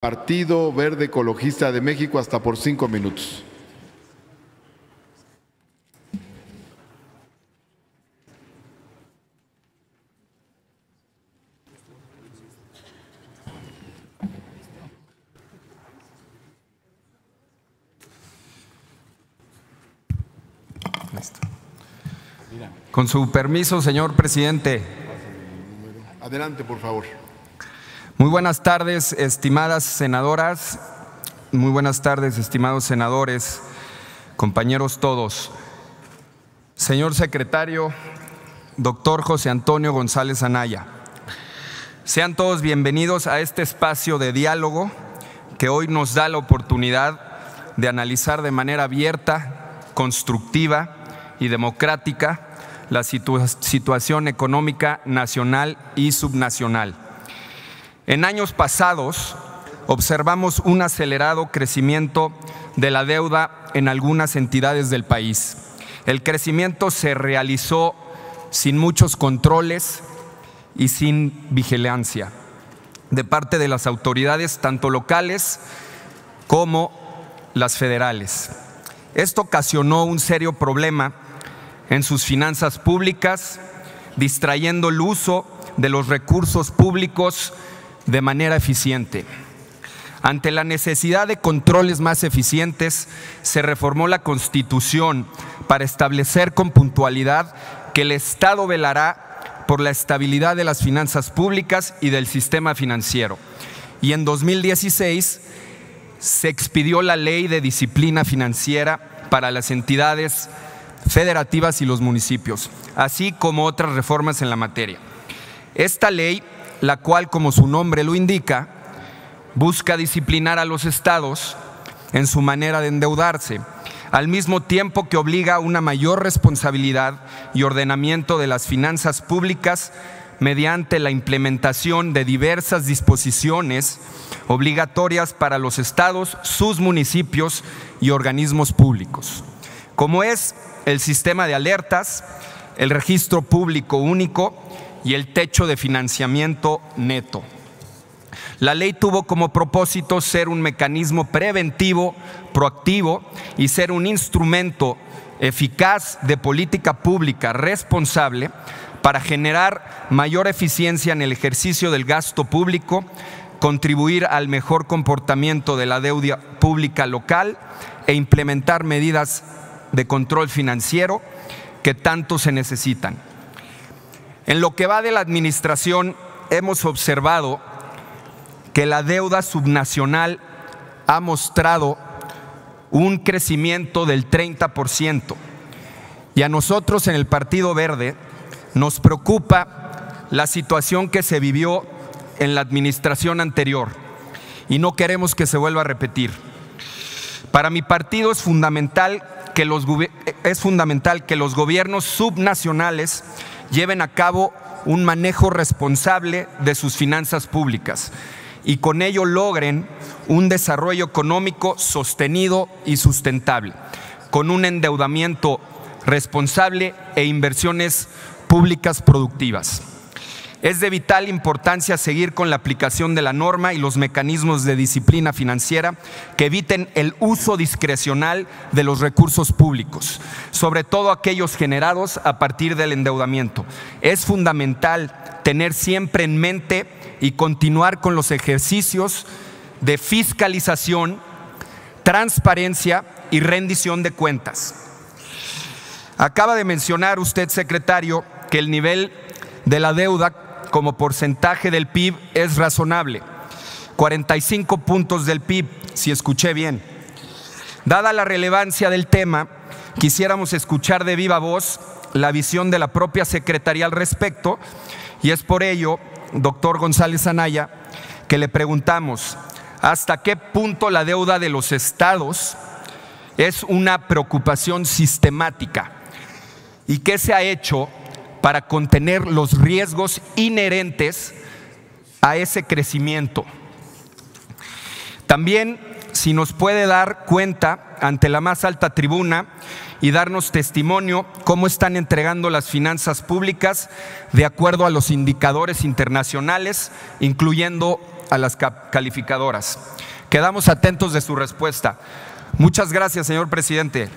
Partido Verde Ecologista de México hasta por 5 minutos. Con su permiso, señor presidente. Adelante, por favor. Muy buenas tardes, estimadas senadoras. Muy buenas tardes, estimados senadores, compañeros todos. Señor secretario, doctor José Antonio González Anaya, sean todos bienvenidos a este espacio de diálogo que hoy nos da la oportunidad de analizar de manera abierta, constructiva y democrática la situación económica nacional y subnacional. En años pasados observamos un acelerado crecimiento de la deuda en algunas entidades del país. El crecimiento se realizó sin muchos controles y sin vigilancia de parte de las autoridades, tanto locales como las federales. Esto ocasionó un serio problema en sus finanzas públicas, distrayendo el uso de los recursos públicos de manera eficiente. Ante la necesidad de controles más eficientes, se reformó la Constitución para establecer con puntualidad que el Estado velará por la estabilidad de las finanzas públicas y del sistema financiero. Y en 2016 se expidió la Ley de Disciplina Financiera para las entidades federativas y los municipios, así como otras reformas en la materia. Esta ley, la cual, como su nombre lo indica, busca disciplinar a los estados en su manera de endeudarse, al mismo tiempo que obliga a una mayor responsabilidad y ordenamiento de las finanzas públicas mediante la implementación de diversas disposiciones obligatorias para los estados, sus municipios y organismos públicos, como es el sistema de alertas, el registro público único y el techo de financiamiento neto. La ley tuvo como propósito ser un mecanismo preventivo, proactivo y ser un instrumento eficaz de política pública responsable para generar mayor eficiencia en el ejercicio del gasto público, contribuir al mejor comportamiento de la deuda pública local e implementar medidas de control financiero que tanto se necesitan. En lo que va de la administración, hemos observado que la deuda subnacional ha mostrado un crecimiento del 30%. Y a nosotros en el Partido Verde nos preocupa la situación que se vivió en la administración anterior y no queremos que se vuelva a repetir. Para mi partido es fundamental que los gobiernos subnacionales lleven a cabo un manejo responsable de sus finanzas públicas y con ello logren un desarrollo económico sostenido y sustentable, con un endeudamiento responsable e inversiones públicas productivas. Es de vital importancia seguir con la aplicación de la norma y los mecanismos de disciplina financiera que eviten el uso discrecional de los recursos públicos, sobre todo aquellos generados a partir del endeudamiento. Es fundamental tener siempre en mente y continuar con los ejercicios de fiscalización, transparencia y rendición de cuentas. Acaba de mencionar usted, secretario, que el nivel de la deuda como porcentaje del PIB es razonable, 45 puntos del PIB, si escuché bien. Dada la relevancia del tema, quisiéramos escuchar de viva voz la visión de la propia Secretaría al respecto, y es por ello, doctor González Anaya, que le preguntamos hasta qué punto la deuda de los estados es una preocupación sistemática y qué se ha hecho para contener los riesgos inherentes a ese crecimiento. También, si nos puede dar cuenta ante la más alta tribuna y darnos testimonio cómo están entregando las finanzas públicas de acuerdo a los indicadores internacionales, incluyendo a las calificadoras. Quedamos atentos de su respuesta. Muchas gracias, señor presidente.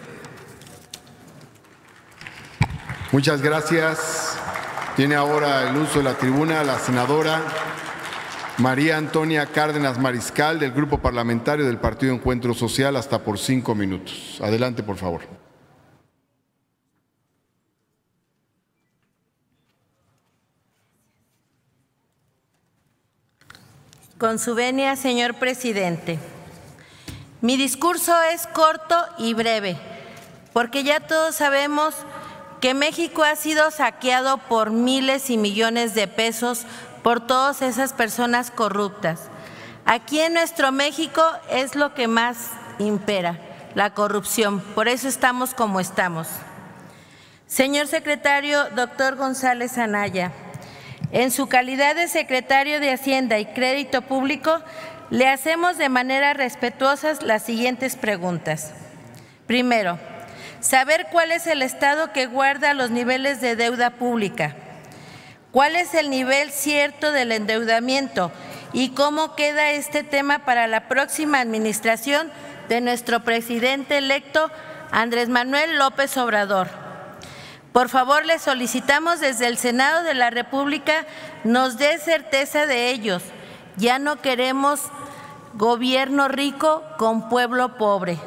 Muchas gracias. Tiene ahora el uso de la tribuna la senadora María Antonia Cárdenas Mariscal, del Grupo Parlamentario del Partido Encuentro Social, hasta por 5 minutos. Adelante, por favor. Con su venia, señor presidente. Mi discurso es corto y breve, porque ya todos sabemos que México ha sido saqueado por miles y millones de pesos por todas esas personas corruptas. Aquí en nuestro México es lo que más impera, la corrupción. Por eso estamos como estamos. Señor secretario, doctor González Anaya, en su calidad de secretario de Hacienda y Crédito Público, le hacemos de manera respetuosa las siguientes preguntas. Primero, saber cuál es el estado que guarda los niveles de deuda pública, cuál es el nivel cierto del endeudamiento y cómo queda este tema para la próxima administración de nuestro presidente electo, Andrés Manuel López Obrador. Por favor, le solicitamos desde el Senado de la República nos dé certeza de ellos. Ya no queremos gobierno rico con pueblo pobre.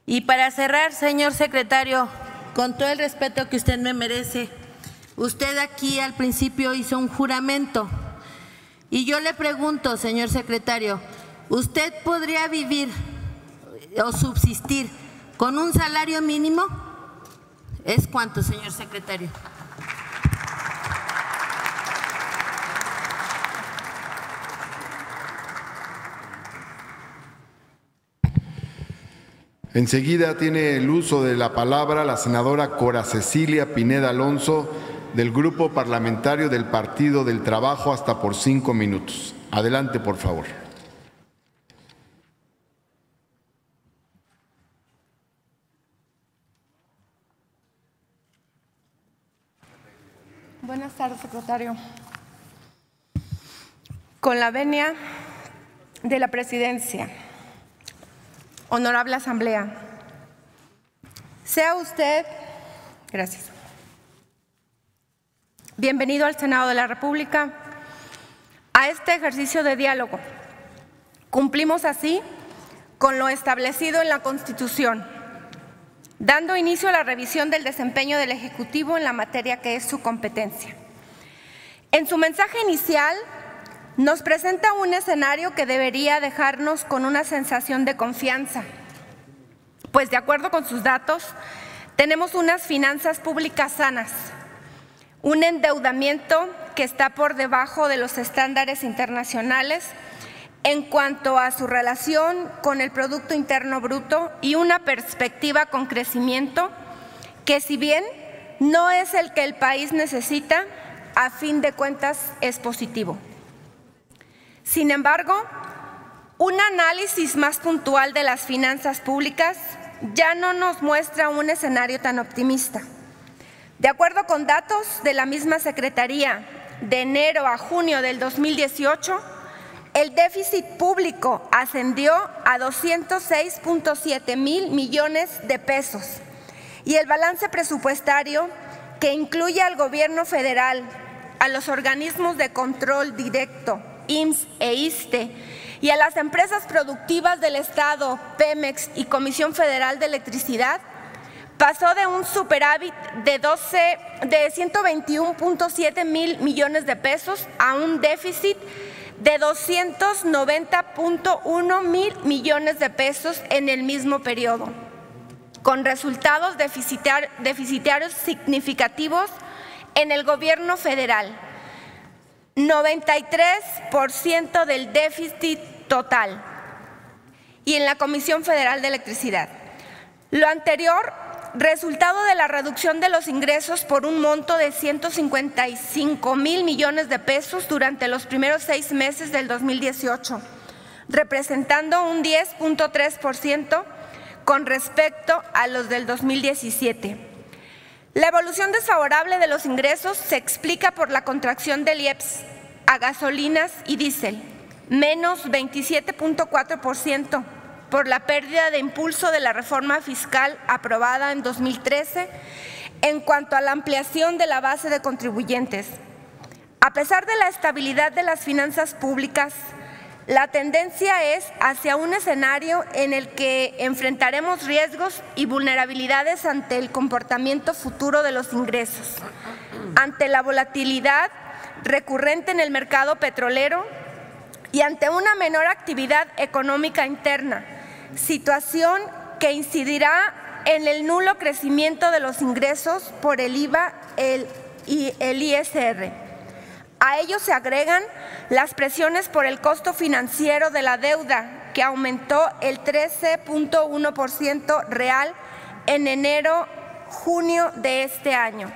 Y para cerrar, señor secretario, con todo el respeto que usted me merece, usted aquí al principio hizo un juramento. Y yo le pregunto, señor secretario, ¿usted podría vivir o subsistir con un salario mínimo? ¿Es cuánto, señor secretario? Enseguida tiene el uso de la palabra la senadora Cora Cecilia Pineda Alonso, del Grupo Parlamentario del Partido del Trabajo, hasta por 5 minutos. Adelante, por favor. Buenas tardes, secretario. Con la venia de la presidencia, honorable asamblea, sea usted, gracias, bienvenido al Senado de la República a este ejercicio de diálogo. Cumplimos así con lo establecido en la Constitución, dando inicio a la revisión del desempeño del Ejecutivo en la materia que es su competencia. En su mensaje inicial nos presenta un escenario que debería dejarnos con una sensación de confianza, pues de acuerdo con sus datos, tenemos unas finanzas públicas sanas, un endeudamiento que está por debajo de los estándares internacionales en cuanto a su relación con el Producto Interno Bruto y una perspectiva con crecimiento que, si bien no es el que el país necesita, a fin de cuentas es positivo. Sin embargo, un análisis más puntual de las finanzas públicas ya no nos muestra un escenario tan optimista. De acuerdo con datos de la misma Secretaría, de enero a junio del 2018, el déficit público ascendió a 206.7 mil millones de pesos y el balance presupuestario, que incluye al gobierno federal, a los organismos de control directo, IMSS e ISSSTE, y a las empresas productivas del Estado, Pemex y Comisión Federal de Electricidad, pasó de un superávit de 121.7 mil millones de pesos a un déficit de 290.1 mil millones de pesos en el mismo periodo, con resultados deficitarios significativos en el gobierno federal, 93% del déficit total, y en la Comisión Federal de Electricidad. Lo anterior, resultado de la reducción de los ingresos por un monto de 155 mil millones de pesos durante los primeros 6 meses del 2018, representando un 10.3% con respecto a los del 2017. La evolución desfavorable de los ingresos se explica por la contracción del IEPS a gasolinas y diésel, menos 27.4%, por la pérdida de impulso de la reforma fiscal aprobada en 2013 en cuanto a la ampliación de la base de contribuyentes. A pesar de la estabilidad de las finanzas públicas, la tendencia es hacia un escenario en el que enfrentaremos riesgos y vulnerabilidades ante el comportamiento futuro de los ingresos, ante la volatilidad recurrente en el mercado petrolero y ante una menor actividad económica interna, situación que incidirá en el nulo crecimiento de los ingresos por el IVA y el ISR. A ello se agregan las presiones por el costo financiero de la deuda, que aumentó el 13.1% real en enero-junio de este año,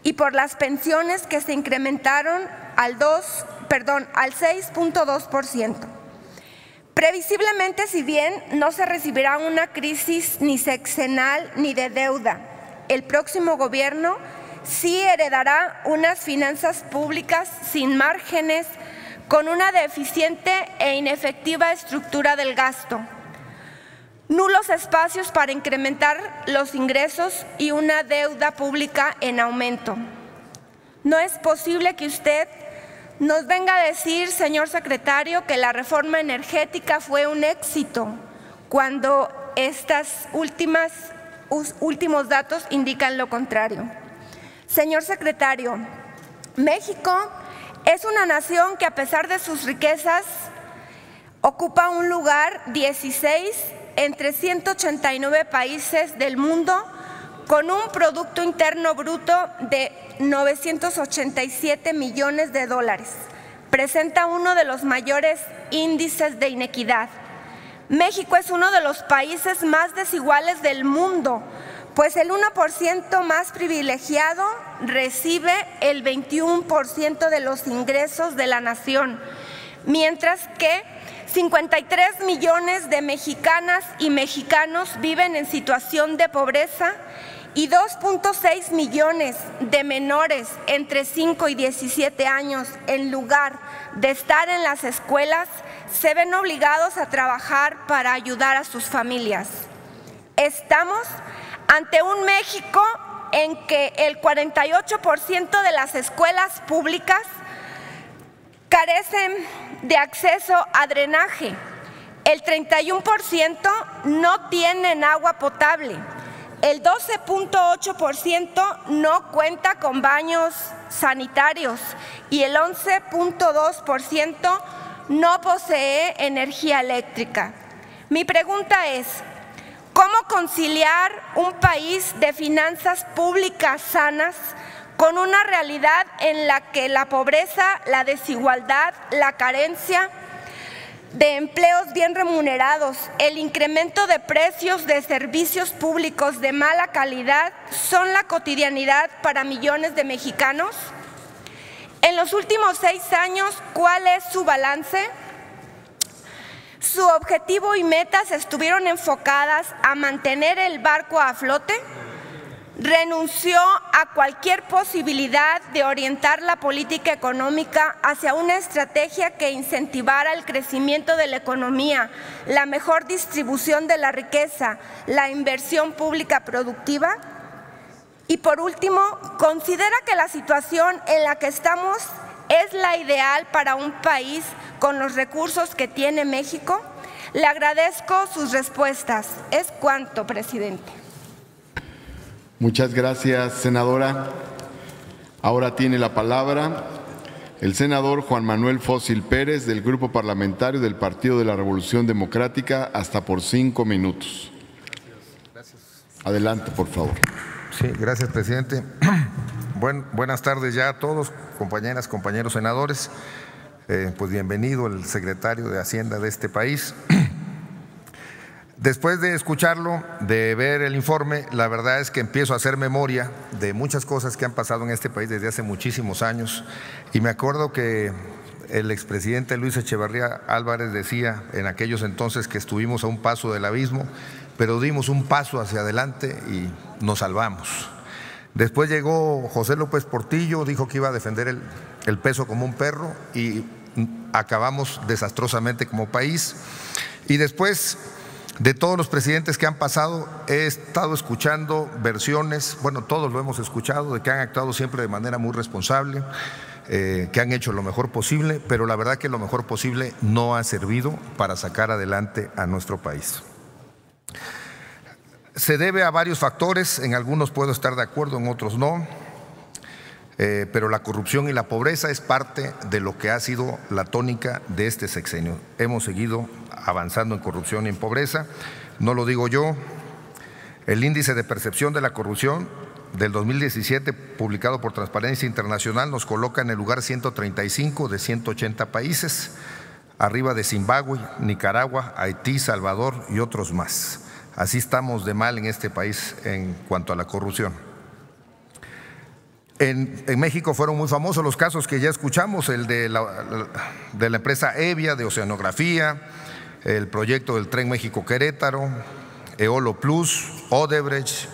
y por las pensiones que se incrementaron al 6.2%. Previsiblemente, si bien no se recibirá una crisis ni sexenal ni de deuda, el próximo gobierno sí heredará unas finanzas públicas sin márgenes, con una deficiente e inefectiva estructura del gasto, nulos espacios para incrementar los ingresos y una deuda pública en aumento. No es posible que usted nos venga a decir, señor secretario, que la reforma energética fue un éxito, cuando estos últimos datos indican lo contrario. Señor secretario, México es una nación que, a pesar de sus riquezas, ocupa un lugar 16 entre 189 países del mundo, con un Producto Interno Bruto de 987 millones de dólares. Presenta uno de los mayores índices de inequidad. México es uno de los países más desiguales del mundo, pues el 1% más privilegiado recibe el 21% de los ingresos de la nación, mientras que 53 millones de mexicanas y mexicanos viven en situación de pobreza y 2.6 millones de menores entre 5 y 17 años, en lugar de estar en las escuelas, se ven obligados a trabajar para ayudar a sus familias. Estamos ante un México en que el 48% de las escuelas públicas carecen de acceso a drenaje, el 31% no tienen agua potable, el 12.8% no cuenta con baños sanitarios y el 11.2% no posee energía eléctrica. Mi pregunta es, ¿cómo conciliar un país de finanzas públicas sanas con una realidad en la que la pobreza, la desigualdad, la carencia de empleos bien remunerados, el incremento de precios de servicios públicos de mala calidad son la cotidianidad para millones de mexicanos? En los últimos 6 años, ¿cuál es su balance? ¿Su objetivo y metas estuvieron enfocadas a mantener el barco a flote? ¿Renunció a cualquier posibilidad de orientar la política económica hacia una estrategia que incentivara el crecimiento de la economía, la mejor distribución de la riqueza, la inversión pública productiva? Y por último, ¿considera que la situación en la que estamos es la ideal para un país con los recursos que tiene México? Le agradezco sus respuestas. Es cuanto, presidente. Muchas gracias, senadora. Ahora tiene la palabra el senador Juan Manuel Fósil Pérez, del Grupo Parlamentario del Partido de la Revolución Democrática, hasta por 5 minutos. Adelante, por favor. Sí, gracias, presidente. Buenas tardes ya a todos, compañeras, compañeros senadores. Pues bienvenido el secretario de Hacienda de este país. Después de escucharlo, de ver el informe, la verdad es que empiezo a hacer memoria de muchas cosas que han pasado en este país desde hace muchísimos años. Y me acuerdo que el expresidente Luis Echeverría Álvarez decía en aquellos entonces que estuvimos a un paso del abismo, pero dimos un paso hacia adelante y nos salvamos. Después llegó José López Portillo, dijo que iba a defender el peso como un perro y acabamos desastrosamente como país. Y después de todos los presidentes que han pasado, he estado escuchando versiones, bueno, todos lo hemos escuchado, de que han actuado siempre de manera muy responsable, que han hecho lo mejor posible, pero la verdad que lo mejor posible no ha servido para sacar adelante a nuestro país. Se debe a varios factores, en algunos puedo estar de acuerdo, en otros no, pero la corrupción y la pobreza es parte de lo que ha sido la tónica de este sexenio. Hemos seguido avanzando en corrupción y en pobreza, no lo digo yo. El índice de percepción de la corrupción del 2017, publicado por Transparencia Internacional, nos coloca en el lugar 135 de 180 países, arriba de Zimbabue, Nicaragua, Haití, Salvador y otros más. Así estamos de mal en este país en cuanto a la corrupción. En México fueron muy famosos los casos que ya escuchamos, el de la empresa Evia de oceanografía, el proyecto del Tren México-Querétaro, Eolo Plus, Odebrecht,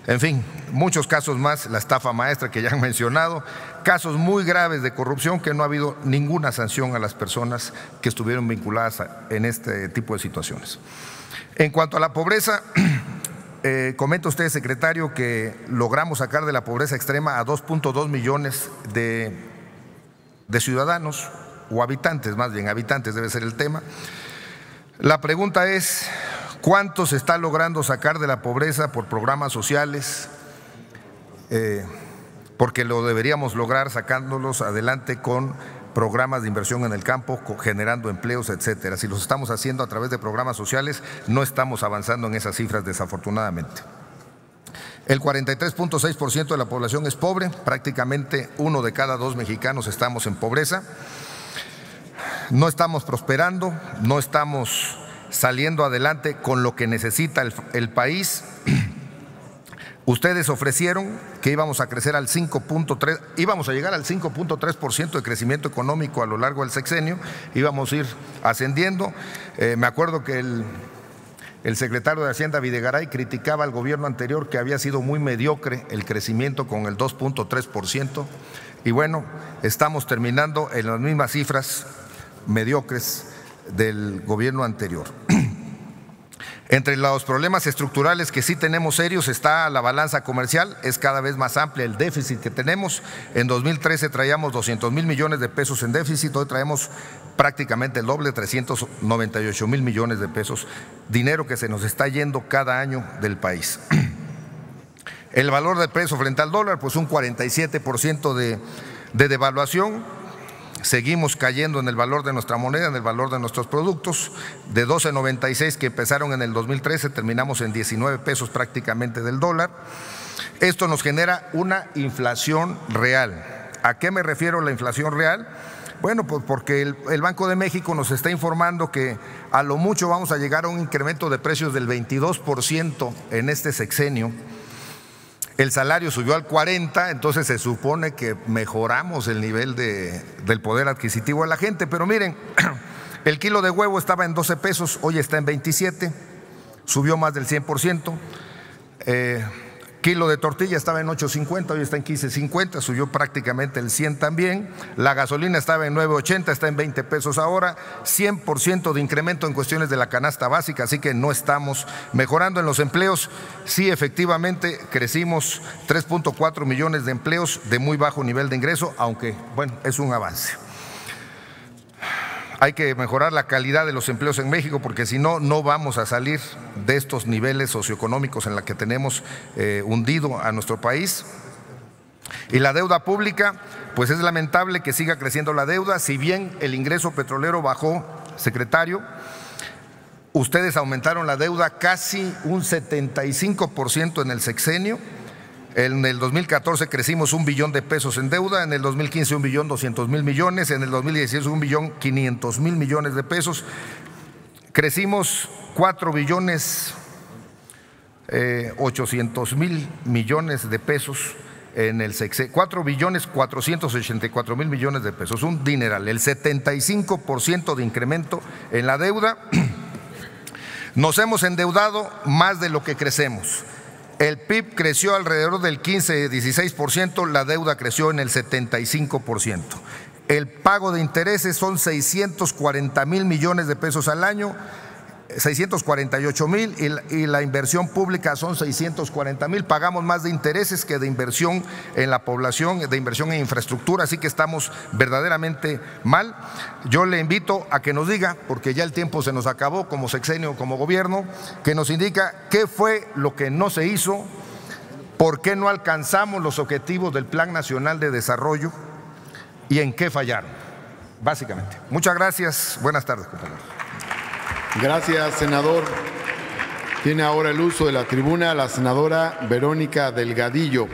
en fin, muchos casos más, la estafa maestra que ya han mencionado, casos muy graves de corrupción que no ha habido ninguna sanción a las personas que estuvieron vinculadas en este tipo de situaciones. En cuanto a la pobreza, comenta usted, secretario, que logramos sacar de la pobreza extrema a 2.2 millones de ciudadanos, o habitantes, más bien habitantes debe ser el tema. La pregunta es, ¿cuánto se está logrando sacar de la pobreza por programas sociales? Porque lo deberíamos lograr sacándolos adelante con programas de inversión en el campo, generando empleos, etcétera. Si los estamos haciendo a través de programas sociales, no estamos avanzando en esas cifras, desafortunadamente. El 43.6% de la población es pobre, prácticamente 1 de cada 2 mexicanos estamos en pobreza. No estamos prosperando, no estamos saliendo adelante con lo que necesita el país. Ustedes ofrecieron que íbamos a crecer al 5.3, íbamos a llegar al 5.3% de crecimiento económico a lo largo del sexenio, íbamos a ir ascendiendo. Me acuerdo que el secretario de Hacienda, Videgaray, criticaba al gobierno anterior que había sido muy mediocre el crecimiento con el 2.3%, y bueno, estamos terminando en las mismas cifras mediocres del gobierno anterior. Entre los problemas estructurales que sí tenemos serios está la balanza comercial, es cada vez más amplia el déficit que tenemos. En 2013 traíamos 200,000 millones de pesos en déficit, hoy traemos prácticamente el doble, 398,000 millones de pesos, dinero que se nos está yendo cada año del país. El valor del peso frente al dólar, pues un 47% de devaluación. Seguimos cayendo en el valor de nuestra moneda, en el valor de nuestros productos. De 12.96 que empezaron en el 2013, terminamos en 19 pesos prácticamente del dólar. Esto nos genera una inflación real. ¿A qué me refiero la inflación real? Bueno, pues porque el Banco de México nos está informando que a lo mucho vamos a llegar a un incremento de precios del 22% en este sexenio. El salario subió al 40%, entonces se supone que mejoramos el nivel del poder adquisitivo de la gente. Pero miren, el kilo de huevo estaba en 12 pesos, hoy está en 27, subió más del 100%. Kilo de tortilla estaba en 8.50, hoy está en 15.50, subió prácticamente el 100 también. La gasolina estaba en 9.80, está en 20 pesos ahora, 100% de incremento en cuestiones de la canasta básica, así que no estamos mejorando. En los empleos, sí, efectivamente crecimos 3.4 millones de empleos de muy bajo nivel de ingreso, aunque bueno, es un avance. Hay que mejorar la calidad de los empleos en México porque si no, no vamos a salir de estos niveles socioeconómicos en los que tenemos hundido a nuestro país. Y la deuda pública, pues es lamentable que siga creciendo la deuda. Si bien el ingreso petrolero bajó, secretario, ustedes aumentaron la deuda casi un 75% en el sexenio. En el 2014 crecimos 1 billón de pesos en deuda, en el 2015 1.200.000 millones, en el 2016 1.500.000 millones de pesos. Crecimos 4.800.000 millones de pesos en el sexenio, 4.484.000 millones de pesos, un dineral, el 75% de incremento en la deuda. Nos hemos endeudado más de lo que crecemos. El PIB creció alrededor del 15-16%, la deuda creció en el 75%. El pago de intereses son 640,000 millones de pesos al año, 648,000, y la inversión pública son 640,000. Pagamos más de intereses que de inversión en la población, de inversión en infraestructura, así que estamos verdaderamente mal. Yo le invito a que nos diga, porque ya el tiempo se nos acabó como sexenio, como gobierno, que nos indica qué fue lo que no se hizo, por qué no alcanzamos los objetivos del Plan Nacional de Desarrollo y en qué fallaron, básicamente. Muchas gracias. Buenas tardes, compañeros. Gracias, senador. Tiene ahora el uso de la tribuna la senadora Verónica Delgadillo,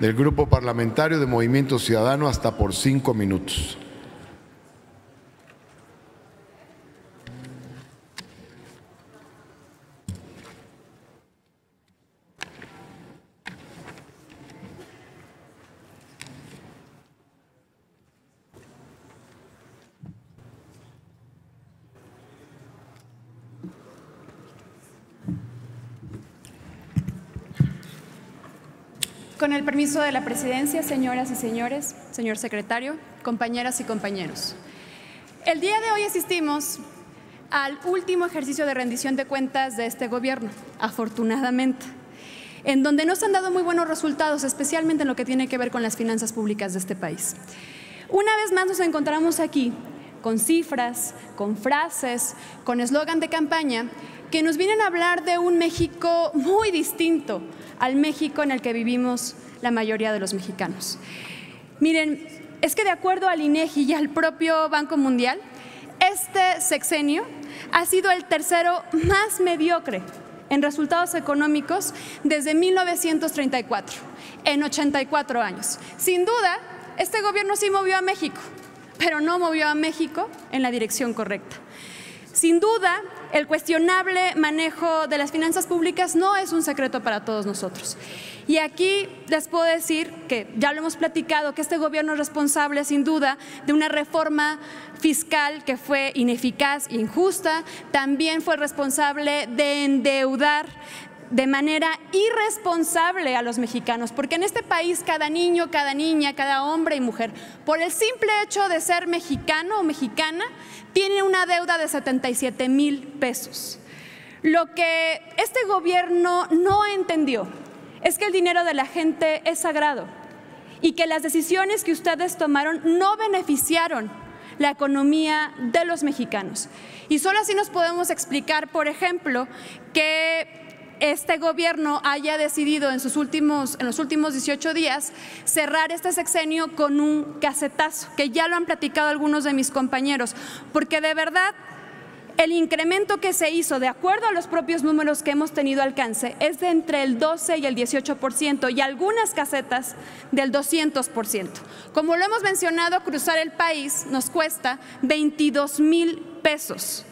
del Grupo Parlamentario de Movimiento Ciudadano, hasta por 5 minutos. Con el permiso de la presidencia, señoras y señores, señor secretario, compañeras y compañeros. El día de hoy asistimos al último ejercicio de rendición de cuentas de este gobierno, afortunadamente, en donde no se han dado muy buenos resultados, especialmente en lo que tiene que ver con las finanzas públicas de este país. Una vez más nos encontramos aquí con cifras, con frases, con eslogan de campaña que nos vienen a hablar de un México muy distinto al México en el que vivimos la mayoría de los mexicanos. Miren, es que de acuerdo al INEGI y al propio Banco Mundial, este sexenio ha sido el tercero más mediocre en resultados económicos desde 1934, en 84 años. Sin duda, este gobierno sí movió a México, pero no movió a México en la dirección correcta. Sin duda, el cuestionable manejo de las finanzas públicas no es un secreto para todos nosotros. Y aquí les puedo decir que ya lo hemos platicado, que este gobierno es responsable sin duda de una reforma fiscal que fue ineficaz e injusta, también fue responsable de endeudar de manera irresponsable a los mexicanos, porque en este país cada niño, cada niña, cada hombre y mujer, por el simple hecho de ser mexicano o mexicana, tiene una deuda de 77,000 pesos. Lo que este gobierno no entendió es que el dinero de la gente es sagrado y que las decisiones que ustedes tomaron no beneficiaron la economía de los mexicanos. Y solo así nos podemos explicar, por ejemplo, que este gobierno haya decidido en los últimos 18 días cerrar este sexenio con un casetazo, que ya lo han platicado algunos de mis compañeros, porque de verdad el incremento que se hizo, de acuerdo a los propios números que hemos tenido alcance, es de entre el 12 y el 18% y algunas casetas del 200%. Como lo hemos mencionado, cruzar el país nos cuesta 22,000 pesos,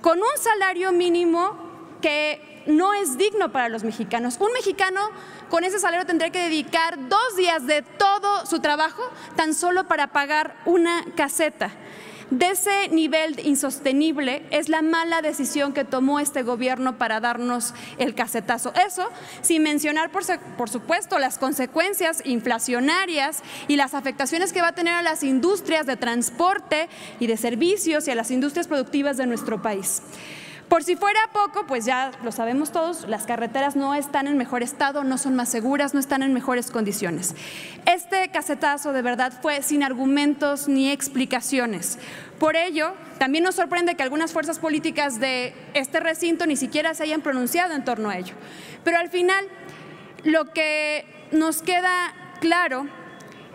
con un salario mínimo que no es digno para los mexicanos. Un mexicano con ese salario tendría que dedicar 2 días de todo su trabajo tan solo para pagar una caseta. De ese nivel insostenible es la mala decisión que tomó este gobierno para darnos el casetazo. Eso sin mencionar, por supuesto, las consecuencias inflacionarias y las afectaciones que va a tener a las industrias de transporte y de servicios y a las industrias productivas de nuestro país. Por si fuera poco, pues ya lo sabemos todos, las carreteras no están en mejor estado, no son más seguras, no están en mejores condiciones. Este casetazo de verdad fue sin argumentos ni explicaciones. Por ello, también nos sorprende que algunas fuerzas políticas de este recinto ni siquiera se hayan pronunciado en torno a ello. Pero al final, lo que nos queda claro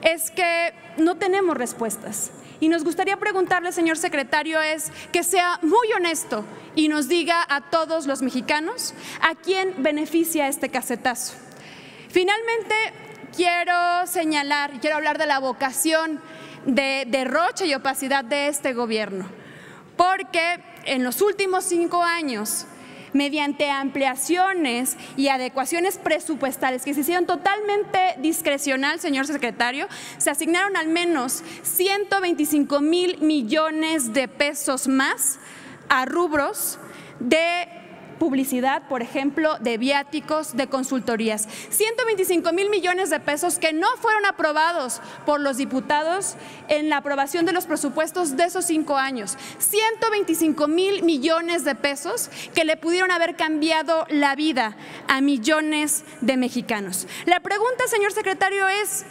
es que no tenemos respuestas. Y nos gustaría preguntarle, señor secretario, es que sea muy honesto y nos diga a todos los mexicanos a quién beneficia este casetazo. Finalmente, quiero señalar, quiero hablar de la vocación de derroche y opacidad de este gobierno, porque en los últimos 5 años, mediante ampliaciones y adecuaciones presupuestales que se hicieron totalmente discrecional, señor secretario, se asignaron al menos 125,000 millones de pesos más a rubros de publicidad, por ejemplo, de viáticos, de consultorías. 125,000 millones de pesos que no fueron aprobados por los diputados en la aprobación de los presupuestos de esos 5 años. 125,000 millones de pesos que le pudieron haber cambiado la vida a millones de mexicanos. La pregunta, señor secretario, es: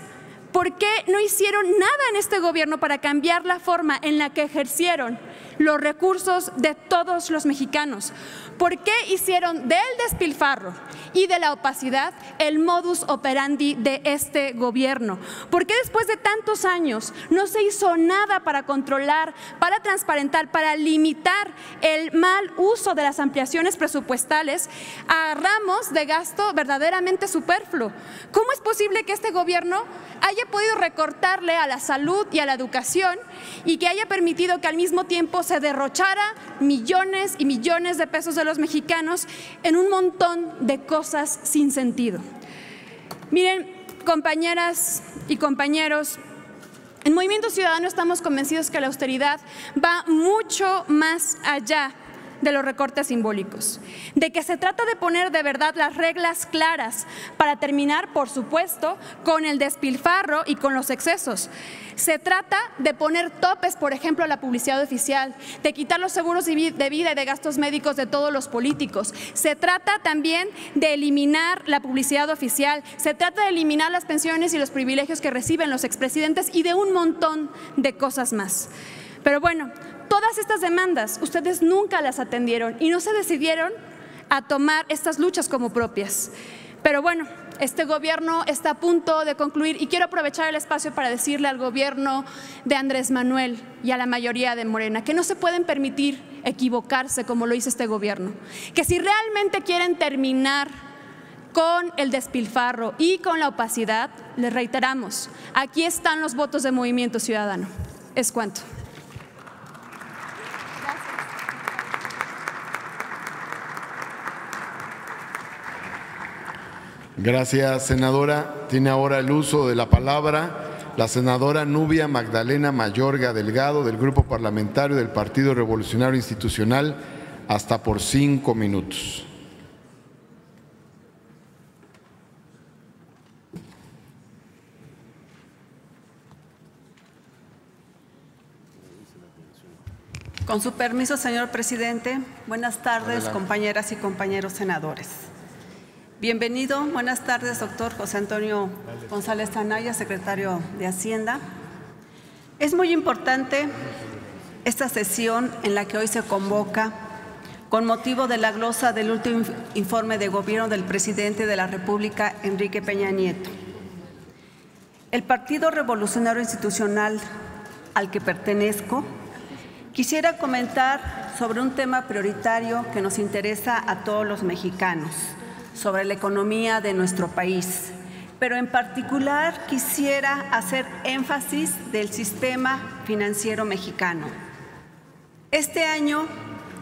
¿por qué no hicieron nada en este gobierno para cambiar la forma en la que ejercieron los recursos de todos los mexicanos? ¿Por qué hicieron del despilfarro y de la opacidad el modus operandi de este gobierno? ¿Por qué después de tantos años no se hizo nada para controlar, para transparentar, para limitar el mal uso de las ampliaciones presupuestales a ramos de gasto verdaderamente superfluo? ¿Cómo es posible que este gobierno haya podido recortarle a la salud y a la educación y que haya permitido que al mismo tiempo se derrochara millones y millones de pesos de los mexicanos en un montón de cosas sin sentido? Miren, compañeras y compañeros, en Movimiento Ciudadano estamos convencidos que la austeridad va mucho más allá de los recortes simbólicos, de que se trata de poner de verdad las reglas claras para terminar, por supuesto, con el despilfarro y con los excesos. Se trata de poner topes, por ejemplo, a la publicidad oficial, de quitar los seguros de vida y de gastos médicos de todos los políticos. Se trata también de eliminar la publicidad oficial, se trata de eliminar las pensiones y los privilegios que reciben los expresidentes y de un montón de cosas más. Pero bueno, todas estas demandas ustedes nunca las atendieron y no se decidieron a tomar estas luchas como propias. Pero bueno, este gobierno está a punto de concluir y quiero aprovechar el espacio para decirle al gobierno de Andrés Manuel y a la mayoría de Morena que no se pueden permitir equivocarse como lo hizo este gobierno, que si realmente quieren terminar con el despilfarro y con la opacidad, les reiteramos, aquí están los votos de Movimiento Ciudadano. Es cuanto. Gracias, senadora. Tiene ahora el uso de la palabra la senadora Nubia Magdalena Mayorga Delgado, del Grupo Parlamentario del Partido Revolucionario Institucional, hasta por 5 minutos. Con su permiso, señor presidente, buenas tardes, adelante, compañeras y compañeros senadores. Bienvenido, buenas tardes, doctor José Antonio González Anaya, secretario de Hacienda. Es muy importante esta sesión en la que hoy se convoca con motivo de la glosa del último informe de gobierno del presidente de la República, Enrique Peña Nieto. El Partido Revolucionario Institucional al que pertenezco, quisiera comentar sobre un tema prioritario que nos interesa a todos los mexicanos, sobre la economía de nuestro país, pero en particular quisiera hacer énfasis del sistema financiero mexicano. Este año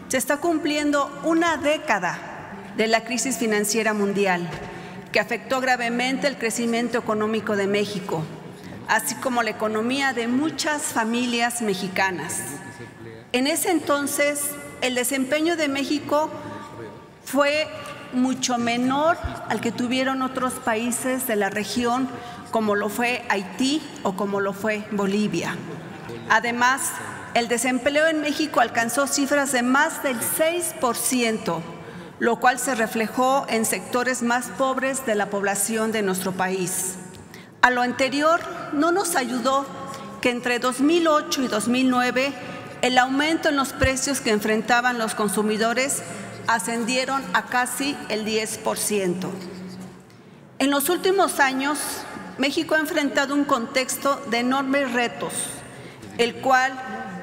se está cumpliendo una década de la crisis financiera mundial, que afectó gravemente el crecimiento económico de México, así como la economía de muchas familias mexicanas. En ese entonces, el desempeño de México fue mucho menor al que tuvieron otros países de la región, como lo fue Haití o como lo fue Bolivia. Además, el desempleo en México alcanzó cifras de más del 6%, lo cual se reflejó en sectores más pobres de la población de nuestro país. A lo anterior, no nos ayudó que entre 2008 y 2009 el aumento en los precios que enfrentaban los consumidores ascendieron a casi el 10%. En los últimos años, México ha enfrentado un contexto de enormes retos, el cual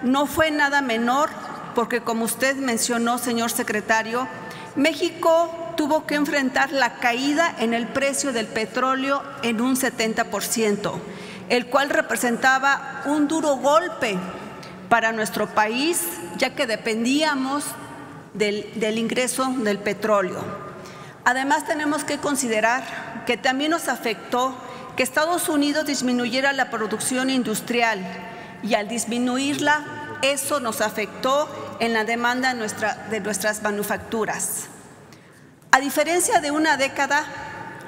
no fue nada menor porque, como usted mencionó, señor secretario, México tuvo que enfrentar la caída en el precio del petróleo en un 70%, el cual representaba un duro golpe para nuestro país, ya que dependíamos del ingreso del petróleo. Además, tenemos que considerar que también nos afectó que Estados Unidos disminuyera la producción industrial y al disminuirla, eso nos afectó en la demanda de nuestras manufacturas. A diferencia de una década,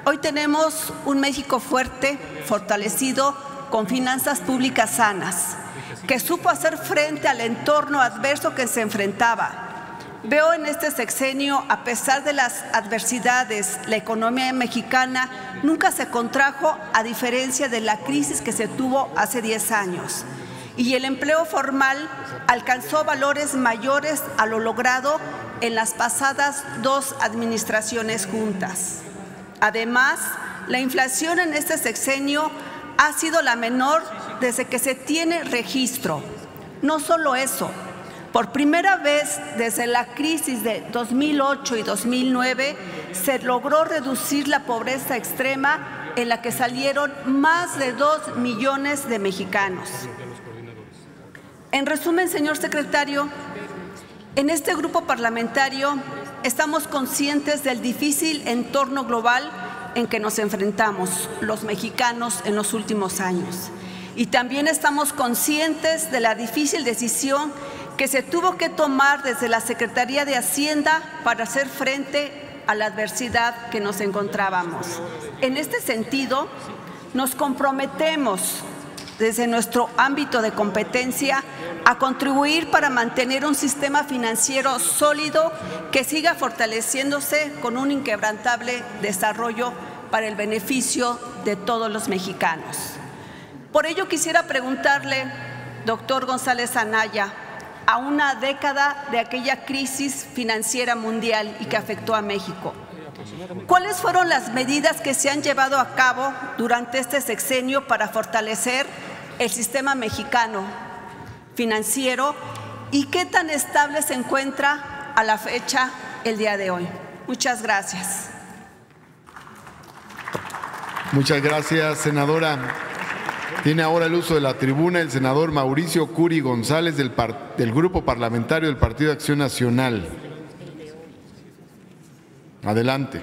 hoy tenemos un México fuerte, fortalecido, con finanzas públicas sanas, que supo hacer frente al entorno adverso que se enfrentaba. Veo en este sexenio, a pesar de las adversidades, la economía mexicana nunca se contrajo, a diferencia de la crisis que se tuvo hace 10 años. Y el empleo formal alcanzó valores mayores a lo logrado en las pasadas 2 administraciones juntas. Además, la inflación en este sexenio ha sido la menor desde que se tiene registro. No solo eso, por primera vez desde la crisis de 2008 y 2009 se logró reducir la pobreza extrema en la que salieron más de 2 millones de mexicanos. En resumen, señor secretario, en este grupo parlamentario estamos conscientes del difícil entorno global en que nos enfrentamos los mexicanos en los últimos años. Y también estamos conscientes de la difícil decisión que se tuvo que tomar desde la Secretaría de Hacienda para hacer frente a la adversidad que nos encontrábamos. En este sentido, nos comprometemos desde nuestro ámbito de competencia a contribuir para mantener un sistema financiero sólido que siga fortaleciéndose con un inquebrantable desarrollo para el beneficio de todos los mexicanos. Por ello quisiera preguntarle, doctor González Anaya, a una década de aquella crisis financiera mundial y que afectó a México, ¿cuáles fueron las medidas que se han llevado a cabo durante este sexenio para fortalecer el sistema mexicano financiero y qué tan estable se encuentra a la fecha el día de hoy? Muchas gracias. Muchas gracias, senadora. Tiene ahora el uso de la tribuna el senador Mauricio Curi González del Grupo Parlamentario del Partido de Acción Nacional. Adelante.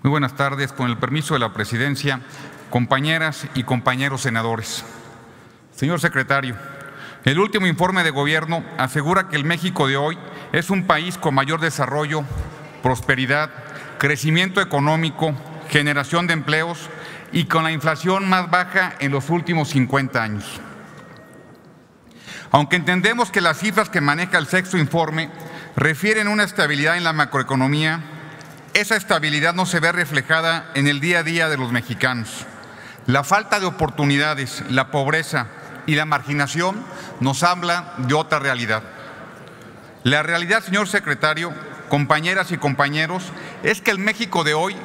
Muy buenas tardes. Con el permiso de la presidencia, compañeras y compañeros senadores. Señor secretario, el último informe de gobierno asegura que el México de hoy es un país con mayor desarrollo, prosperidad, crecimiento económico, generación de empleos y con la inflación más baja en los últimos 50 años. Aunque entendemos que las cifras que maneja el sexto informe refieren a una estabilidad en la macroeconomía, esa estabilidad no se ve reflejada en el día a día de los mexicanos. La falta de oportunidades, la pobreza y la marginación nos habla de otra realidad. La realidad, señor secretario, compañeras y compañeros, es que el México de hoy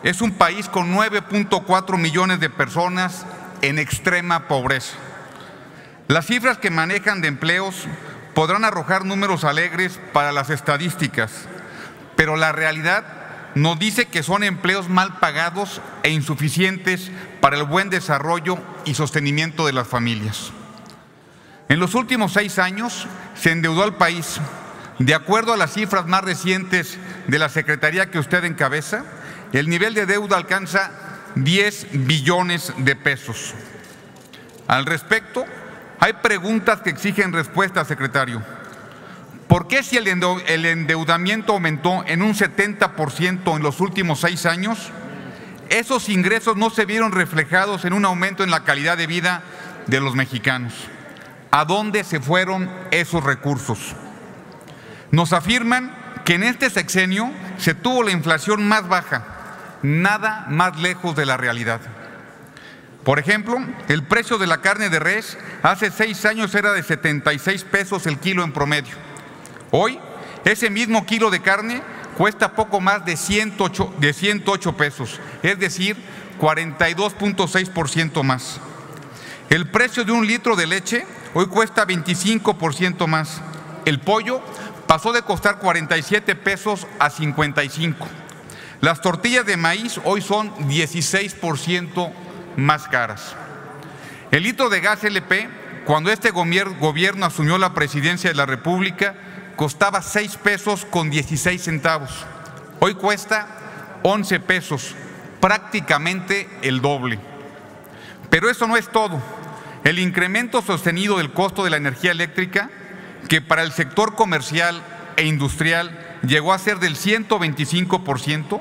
es un país con 9.4 millones de personas en extrema pobreza. Las cifras que manejan de empleos podrán arrojar números alegres para las estadísticas, pero la realidad nos dice que son empleos mal pagados e insuficientes para el buen desarrollo y sostenimiento de las familias. En los últimos 6 años se endeudó al país. De acuerdo a las cifras más recientes de la Secretaría que usted encabeza, el nivel de deuda alcanza 10 billones de pesos. Al respecto, hay preguntas que exigen respuesta, secretario. ¿Por qué si el endeudamiento aumentó en un 70% en los últimos 6 años, esos ingresos no se vieron reflejados en un aumento en la calidad de vida de los mexicanos? ¿A dónde se fueron esos recursos? Nos afirman que en este sexenio se tuvo la inflación más baja, nada más lejos de la realidad. Por ejemplo, el precio de la carne de res hace 6 años era de 76 pesos el kilo en promedio. Hoy, ese mismo kilo de carne cuesta poco más de 108 pesos, es decir, 42.6% más. El precio de un litro de leche hoy cuesta 25% más. El pollo pasó de costar 47 pesos a 55. Las tortillas de maíz hoy son 16% más caras. El litro de gas LP, cuando este gobierno asumió la presidencia de la República, costaba 6 pesos con 16 centavos. Hoy cuesta 11 pesos, prácticamente el doble. Pero eso no es todo. el incremento sostenido del costo de la energía eléctrica, que para el sector comercial e industrial llegó a ser del 125%,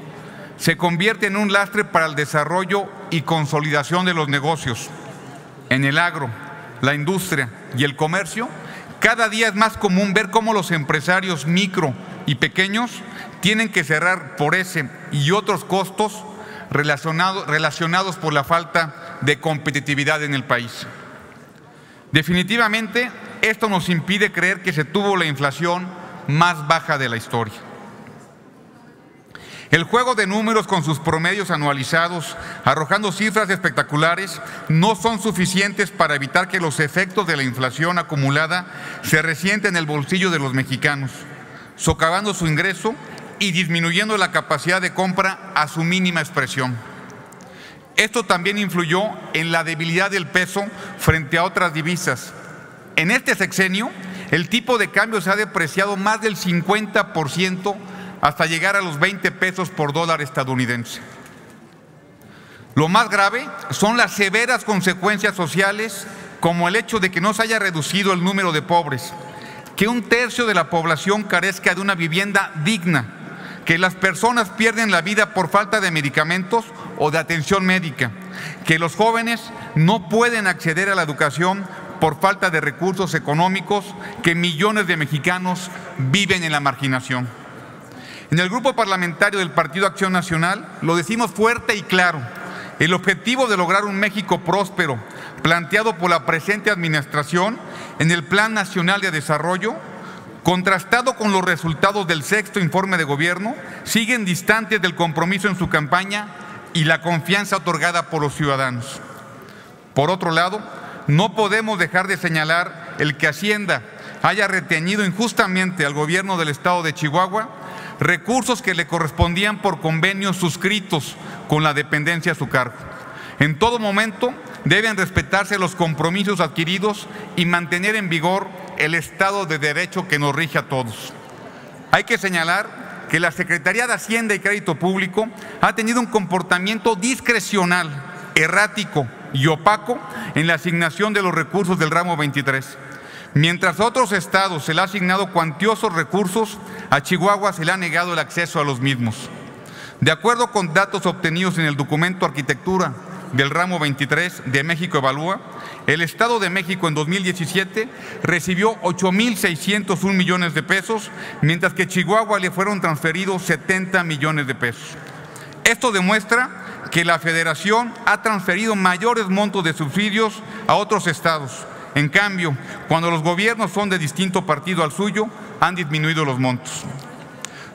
se convierte en un lastre para el desarrollo y consolidación de los negocios. En el agro, la industria y el comercio, cada día es más común ver cómo los empresarios micro y pequeños tienen que cerrar por ese y otros costos relacionados por la falta de competitividad en el país. Definitivamente, esto nos impide creer que se tuvo la inflación más baja de la historia. El juego de números con sus promedios anualizados, arrojando cifras espectaculares, no son suficientes para evitar que los efectos de la inflación acumulada se resienten en el bolsillo de los mexicanos, socavando su ingreso y disminuyendo la capacidad de compra a su mínima expresión. Esto también influyó en la debilidad del peso frente a otras divisas. En este sexenio, el tipo de cambio se ha depreciado más del 50% hasta llegar a los 20 pesos por dólar estadounidense. Lo más grave son las severas consecuencias sociales, como el hecho de que no se haya reducido el número de pobres, que un tercio de la población carezca de una vivienda digna, que las personas pierden la vida por falta de medicamentos o de atención médica, que los jóvenes no pueden acceder a la educación por falta de recursos económicos, que millones de mexicanos viven en la marginación. En el Grupo Parlamentario del Partido Acción Nacional lo decimos fuerte y claro: el objetivo de lograr un México próspero, planteado por la presente administración en el Plan Nacional de Desarrollo, contrastado con los resultados del sexto informe de gobierno, siguen distantes del compromiso en su campaña y la confianza otorgada por los ciudadanos. Por otro lado, no podemos dejar de señalar el que Hacienda haya retenido injustamente al gobierno del estado de Chihuahua recursos que le correspondían por convenios suscritos con la dependencia a su cargo. En todo momento deben respetarse los compromisos adquiridos y mantener en vigor el Estado de Derecho que nos rige a todos. Hay que señalar que la Secretaría de Hacienda y Crédito Público ha tenido un comportamiento discrecional, errático y opaco en la asignación de los recursos del ramo 23. Mientras a otros estados se le ha asignado cuantiosos recursos, a Chihuahua se le ha negado el acceso a los mismos. De acuerdo con datos obtenidos en el documento Arquitectura del ramo 23 de México Evalúa, el Estado de México en 2017 recibió 8,601 millones de pesos, mientras que a Chihuahua le fueron transferidos 70 millones de pesos. Esto demuestra que la Federación ha transferido mayores montos de subsidios a otros estados. En cambio, cuando los gobiernos son de distinto partido al suyo, han disminuido los montos.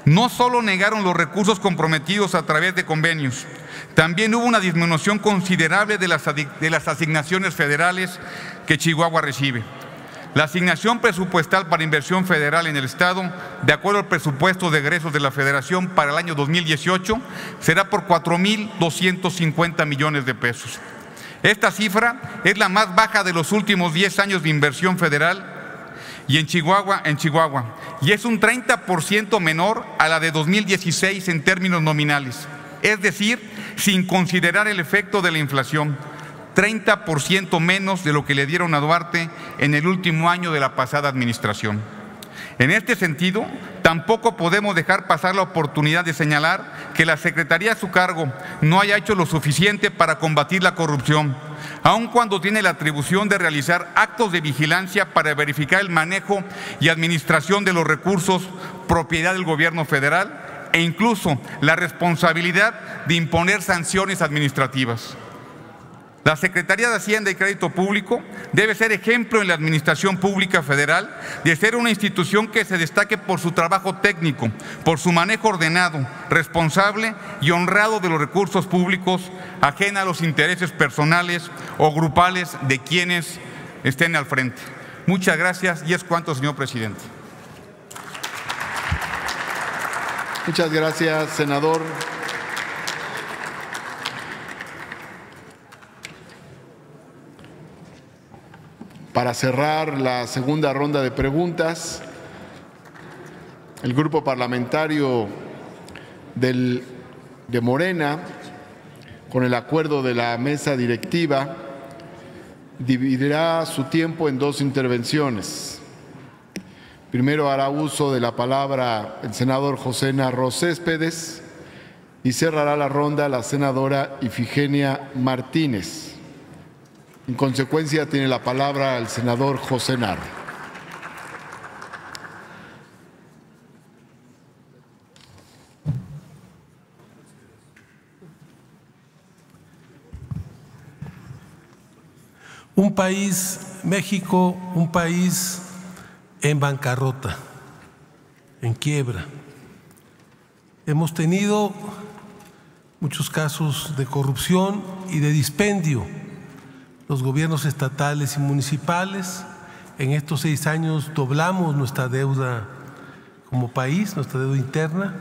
No solo negaron los recursos comprometidos a través de convenios, también hubo una disminución considerable de las asignaciones federales que Chihuahua recibe. La asignación presupuestal para inversión federal en el Estado, de acuerdo al presupuesto de egresos de la Federación para el año 2018, será por 4,250 millones de pesos. Esta cifra es la más baja de los últimos 10 años de inversión federal y en Chihuahua, y es un 30% menor a la de 2016 en términos nominales, es decir, sin considerar el efecto de la inflación, 30% menos de lo que le dieron a Duarte en el último año de la pasada administración. En este sentido, tampoco podemos dejar pasar la oportunidad de señalar que la Secretaría a su cargo no haya hecho lo suficiente para combatir la corrupción, aun cuando tiene la atribución de realizar actos de vigilancia para verificar el manejo y administración de los recursos propiedad del gobierno federal e incluso la responsabilidad de imponer sanciones administrativas. La Secretaría de Hacienda y Crédito Público debe ser ejemplo en la administración pública federal de ser una institución que se destaque por su trabajo técnico, por su manejo ordenado, responsable y honrado de los recursos públicos, ajena a los intereses personales o grupales de quienes estén al frente. Muchas gracias y es cuanto, señor presidente. Muchas gracias, senador. Para cerrar la segunda ronda de preguntas, el grupo parlamentario de Morena, con el acuerdo de la mesa directiva, dividirá su tiempo en 2 intervenciones. Primero hará uso de la palabra el senador José Narro Céspedes y cerrará la ronda la senadora Ifigenia Martínez. En consecuencia, tiene la palabra el senador José Narro. Un país, México, un país en bancarrota, en quiebra. Hemos tenido muchos casos de corrupción y de dispendio. Los gobiernos estatales y municipales, en estos 6 años doblamos nuestra deuda como país, nuestra deuda interna.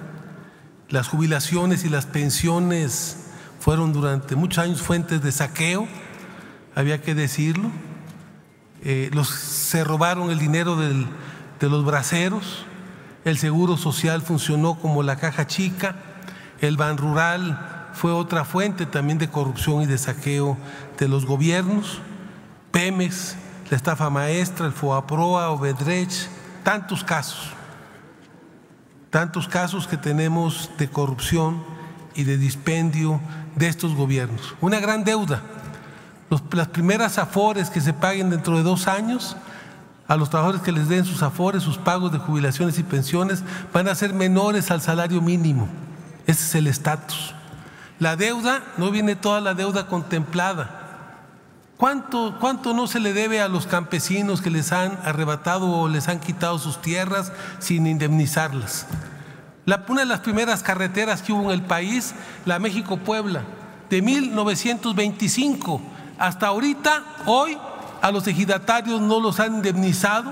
Las jubilaciones y las pensiones fueron durante muchos años fuentes de saqueo, había que decirlo. Se robaron el dinero de los braceros. El seguro social funcionó como la caja chica. El Banrural fue otra fuente también de corrupción y de saqueo de los gobiernos. Pemex, la estafa maestra, el Foaproa, Obedrech, tantos casos que tenemos de corrupción y de dispendio de estos gobiernos. Una gran deuda. Las primeras afores que se paguen dentro de 2 años, a los trabajadores que les den sus afores, sus pagos de jubilaciones y pensiones, van a ser menores al salario mínimo. Ese es el estatus. La deuda, no viene toda la deuda contemplada. ¿Cuánto no se le debe a los campesinos que les han arrebatado o les han quitado sus tierras sin indemnizarlas? Una de las primeras carreteras que hubo en el país, la México-Puebla, de 1925 hasta ahorita, hoy, a los ejidatarios no los han indemnizado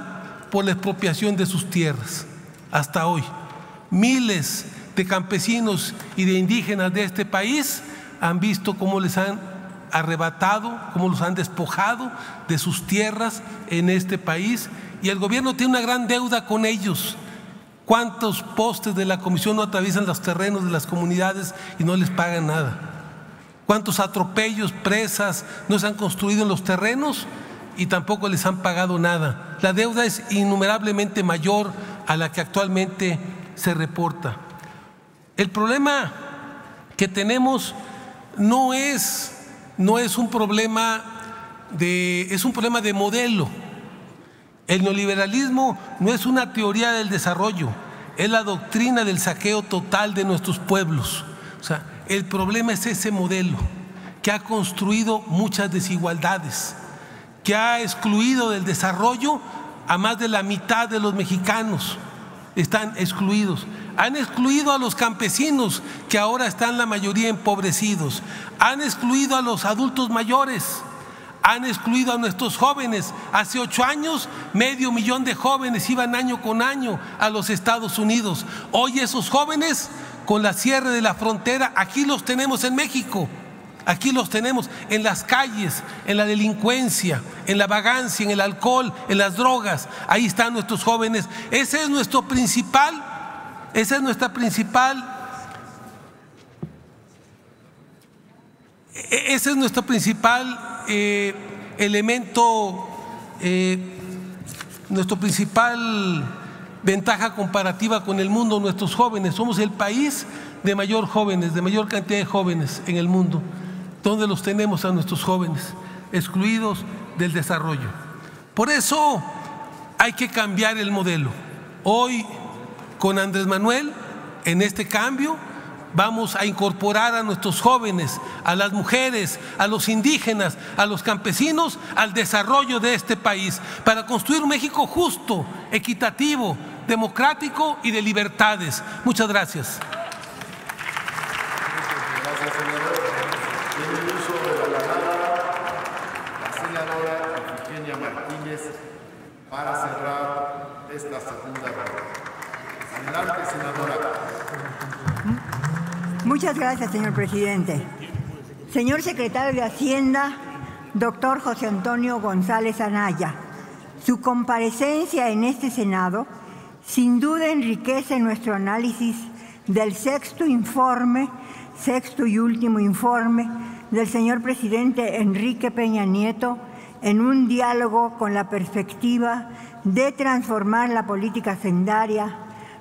por la expropiación de sus tierras. Hasta hoy. Miles de campesinos y de indígenas de este país han visto cómo les han arrebatado, cómo los han despojado de sus tierras en este país, y el gobierno tiene una gran deuda con ellos. ¿Cuántos postes de la comisión no atraviesan los terrenos de las comunidades y no les pagan nada? ¿Cuántos atropellos, presas no se han construido en los terrenos y tampoco les han pagado nada? La deuda es innumerablemente mayor a la que actualmente se reporta. El problema que tenemos no es un problema es un problema de modelo. El neoliberalismo no es una teoría del desarrollo, es la doctrina del saqueo total de nuestros pueblos. O sea, el problema es ese modelo que ha construido muchas desigualdades, que ha excluido del desarrollo a más de la mitad de los mexicanos. Están excluidos. Han excluido a los campesinos, que ahora están la mayoría empobrecidos. Han excluido a los adultos mayores. Han excluido a nuestros jóvenes. Hace 8 años, 500,000 de jóvenes iban año con año a los Estados Unidos. Hoy esos jóvenes, con la cierre de la frontera, aquí los tenemos en México. Aquí los tenemos en las calles, en la delincuencia, en la vagancia, en el alcohol, en las drogas. Ahí están nuestros jóvenes. Ese es nuestro principal elemento, nuestro principal ventaja comparativa con el mundo, nuestros jóvenes. Somos el país de mayor cantidad de jóvenes en el mundo. ¿Dónde los tenemos a nuestros jóvenes? Excluidos del desarrollo. Por eso hay que cambiar el modelo. Hoy, con Andrés Manuel, en este cambio, vamos a incorporar a nuestros jóvenes, a las mujeres, a los indígenas, a los campesinos, al desarrollo de este país, para construir un México justo, equitativo, democrático y de libertades. Muchas gracias. Gracias, senador. Tiene el uso de la palabra la senadora Ifigenia Martínez para cerrar esta segunda ronda. Adelante, senadora. Muchas gracias, señor presidente. Señor secretario de Hacienda, doctor José Antonio González Anaya, su comparecencia en este Senado sin duda enriquece nuestro análisis del sexto y último informe del señor presidente Enrique Peña Nieto en un diálogo con la perspectiva de transformar la política hacendaria,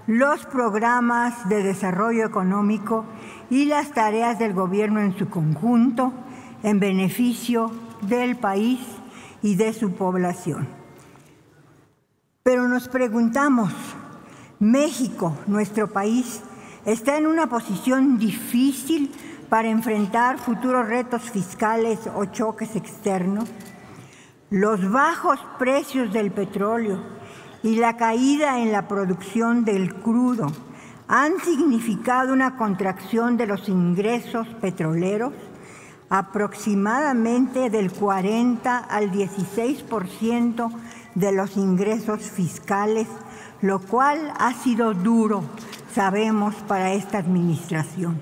los programas de desarrollo económico y las tareas del gobierno en su conjunto en beneficio del país y de su población. Pero nos preguntamos, México, nuestro país, está en una posición difícil para enfrentar futuros retos fiscales o choques externos. Los bajos precios del petróleo y la caída en la producción del crudo han significado una contracción de los ingresos petroleros aproximadamente del 40 al 16% de los ingresos fiscales, lo cual ha sido duro, sabemos, para esta administración.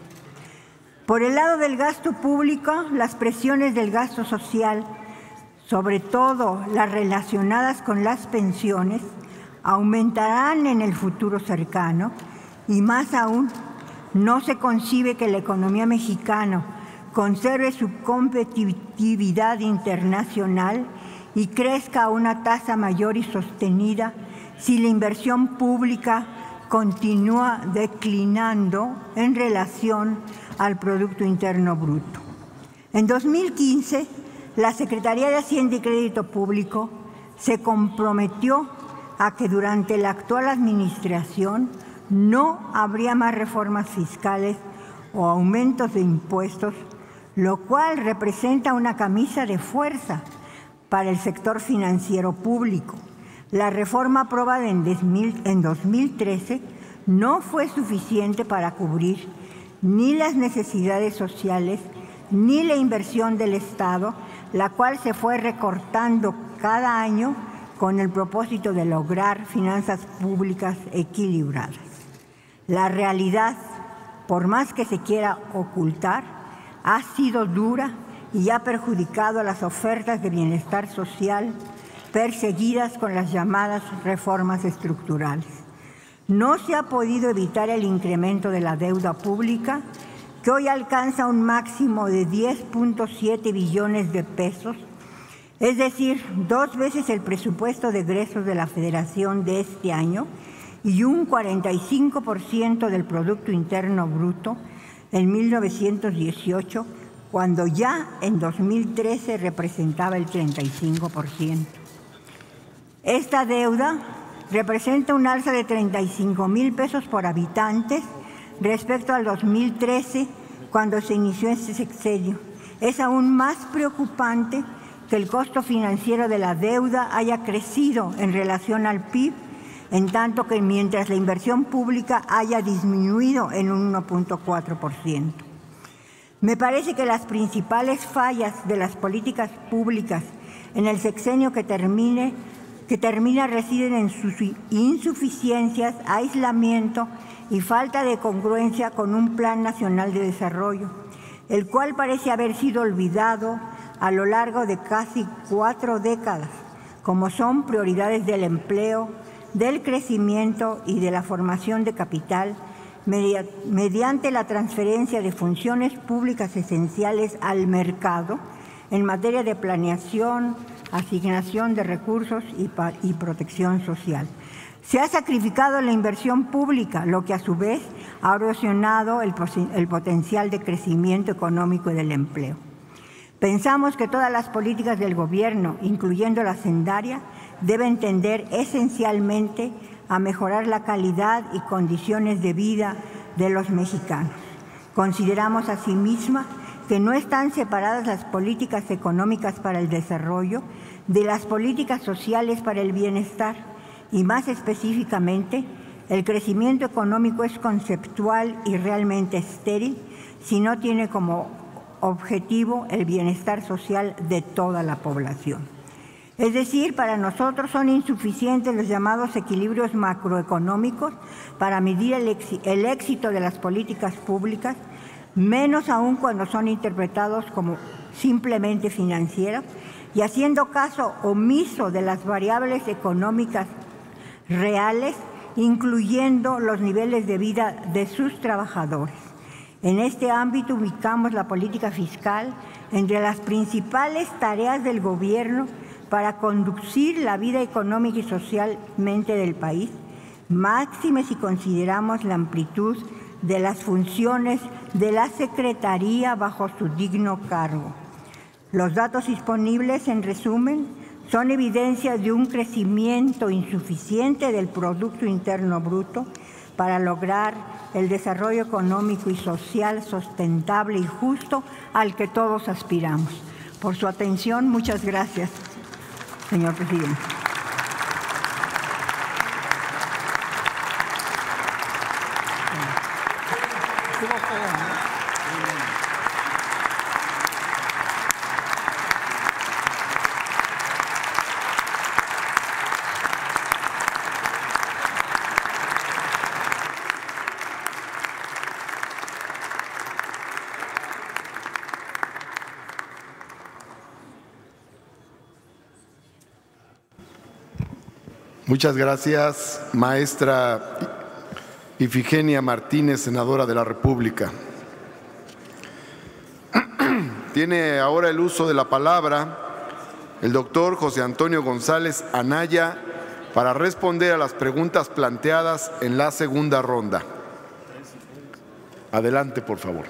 Por el lado del gasto público, las presiones del gasto social, sobre todo las relacionadas con las pensiones, aumentarán en el futuro cercano y más aún, no se concibe que la economía mexicana conserve su competitividad internacional y crezca a una tasa mayor y sostenida si la inversión pública continúa declinando en relación al Producto Interno Bruto. En 2015, la Secretaría de Hacienda y Crédito Público se comprometió a que durante la actual administración no habría más reformas fiscales o aumentos de impuestos, lo cual representa una camisa de fuerza para el sector financiero público. La reforma aprobada en 2013 no fue suficiente para cubrir ni las necesidades sociales ni la inversión del Estado, la cual se fue recortando cada año con el propósito de lograr finanzas públicas equilibradas. La realidad, por más que se quiera ocultar, ha sido dura y ha perjudicado a las ofertas de bienestar social perseguidas con las llamadas reformas estructurales. No se ha podido evitar el incremento de la deuda pública, que hoy alcanza un máximo de 10.7 billones de pesos, es decir, 2 veces el presupuesto de egresos de la Federación de este año y un 45% del Producto Interno Bruto en 1918, cuando ya en 2013 representaba el 35%. Esta deuda representa un alza de 35,000 pesos por habitantes respecto al 2013, cuando se inició este sexenio. Es aún más preocupante que el costo financiero de la deuda haya crecido en relación al PIB, en tanto que mientras la inversión pública haya disminuido en un 1.4%. Me parece que las principales fallas de las políticas públicas en el sexenio que termina residen en sus insuficiencias, aislamiento y falta de congruencia con un Plan Nacional de Desarrollo, el cual parece haber sido olvidado a lo largo de casi 4 décadas, como son prioridades del empleo, del crecimiento y de la formación de capital, mediante la transferencia de funciones públicas esenciales al mercado en materia de planeación, asignación de recursos y protección social. Se ha sacrificado la inversión pública, lo que a su vez ha erosionado el potencial de crecimiento económico y del empleo. Pensamos que todas las políticas del gobierno, incluyendo la hacendaria, deben tender esencialmente a mejorar la calidad y condiciones de vida de los mexicanos. Consideramos asimismo que no están separadas las políticas económicas para el desarrollo de las políticas sociales para el bienestar, y más específicamente, el crecimiento económico es conceptual y realmente estéril si no tiene como objetivo el bienestar social de toda la población. Es decir, para nosotros son insuficientes los llamados equilibrios macroeconómicos para medir el éxito de las políticas públicas, menos aún cuando son interpretados como simplemente financieros y haciendo caso omiso de las variables económicas reales, incluyendo los niveles de vida de sus trabajadores. En este ámbito ubicamos la política fiscal entre las principales tareas del gobierno para conducir la vida económica y socialmente del país, máxime si consideramos la amplitud de las funciones de la Secretaría bajo su digno cargo. Los datos disponibles, en resumen, son evidencia de un crecimiento insuficiente del Producto Interno Bruto para lograr el desarrollo económico y social sustentable y justo al que todos aspiramos. Por su atención, muchas gracias, señor presidente. Muchas gracias, maestra Ifigenia Martínez, senadora de la República. Tiene ahora el uso de la palabra el doctor José Antonio González Anaya para responder a las preguntas planteadas en la segunda ronda. Adelante, por favor.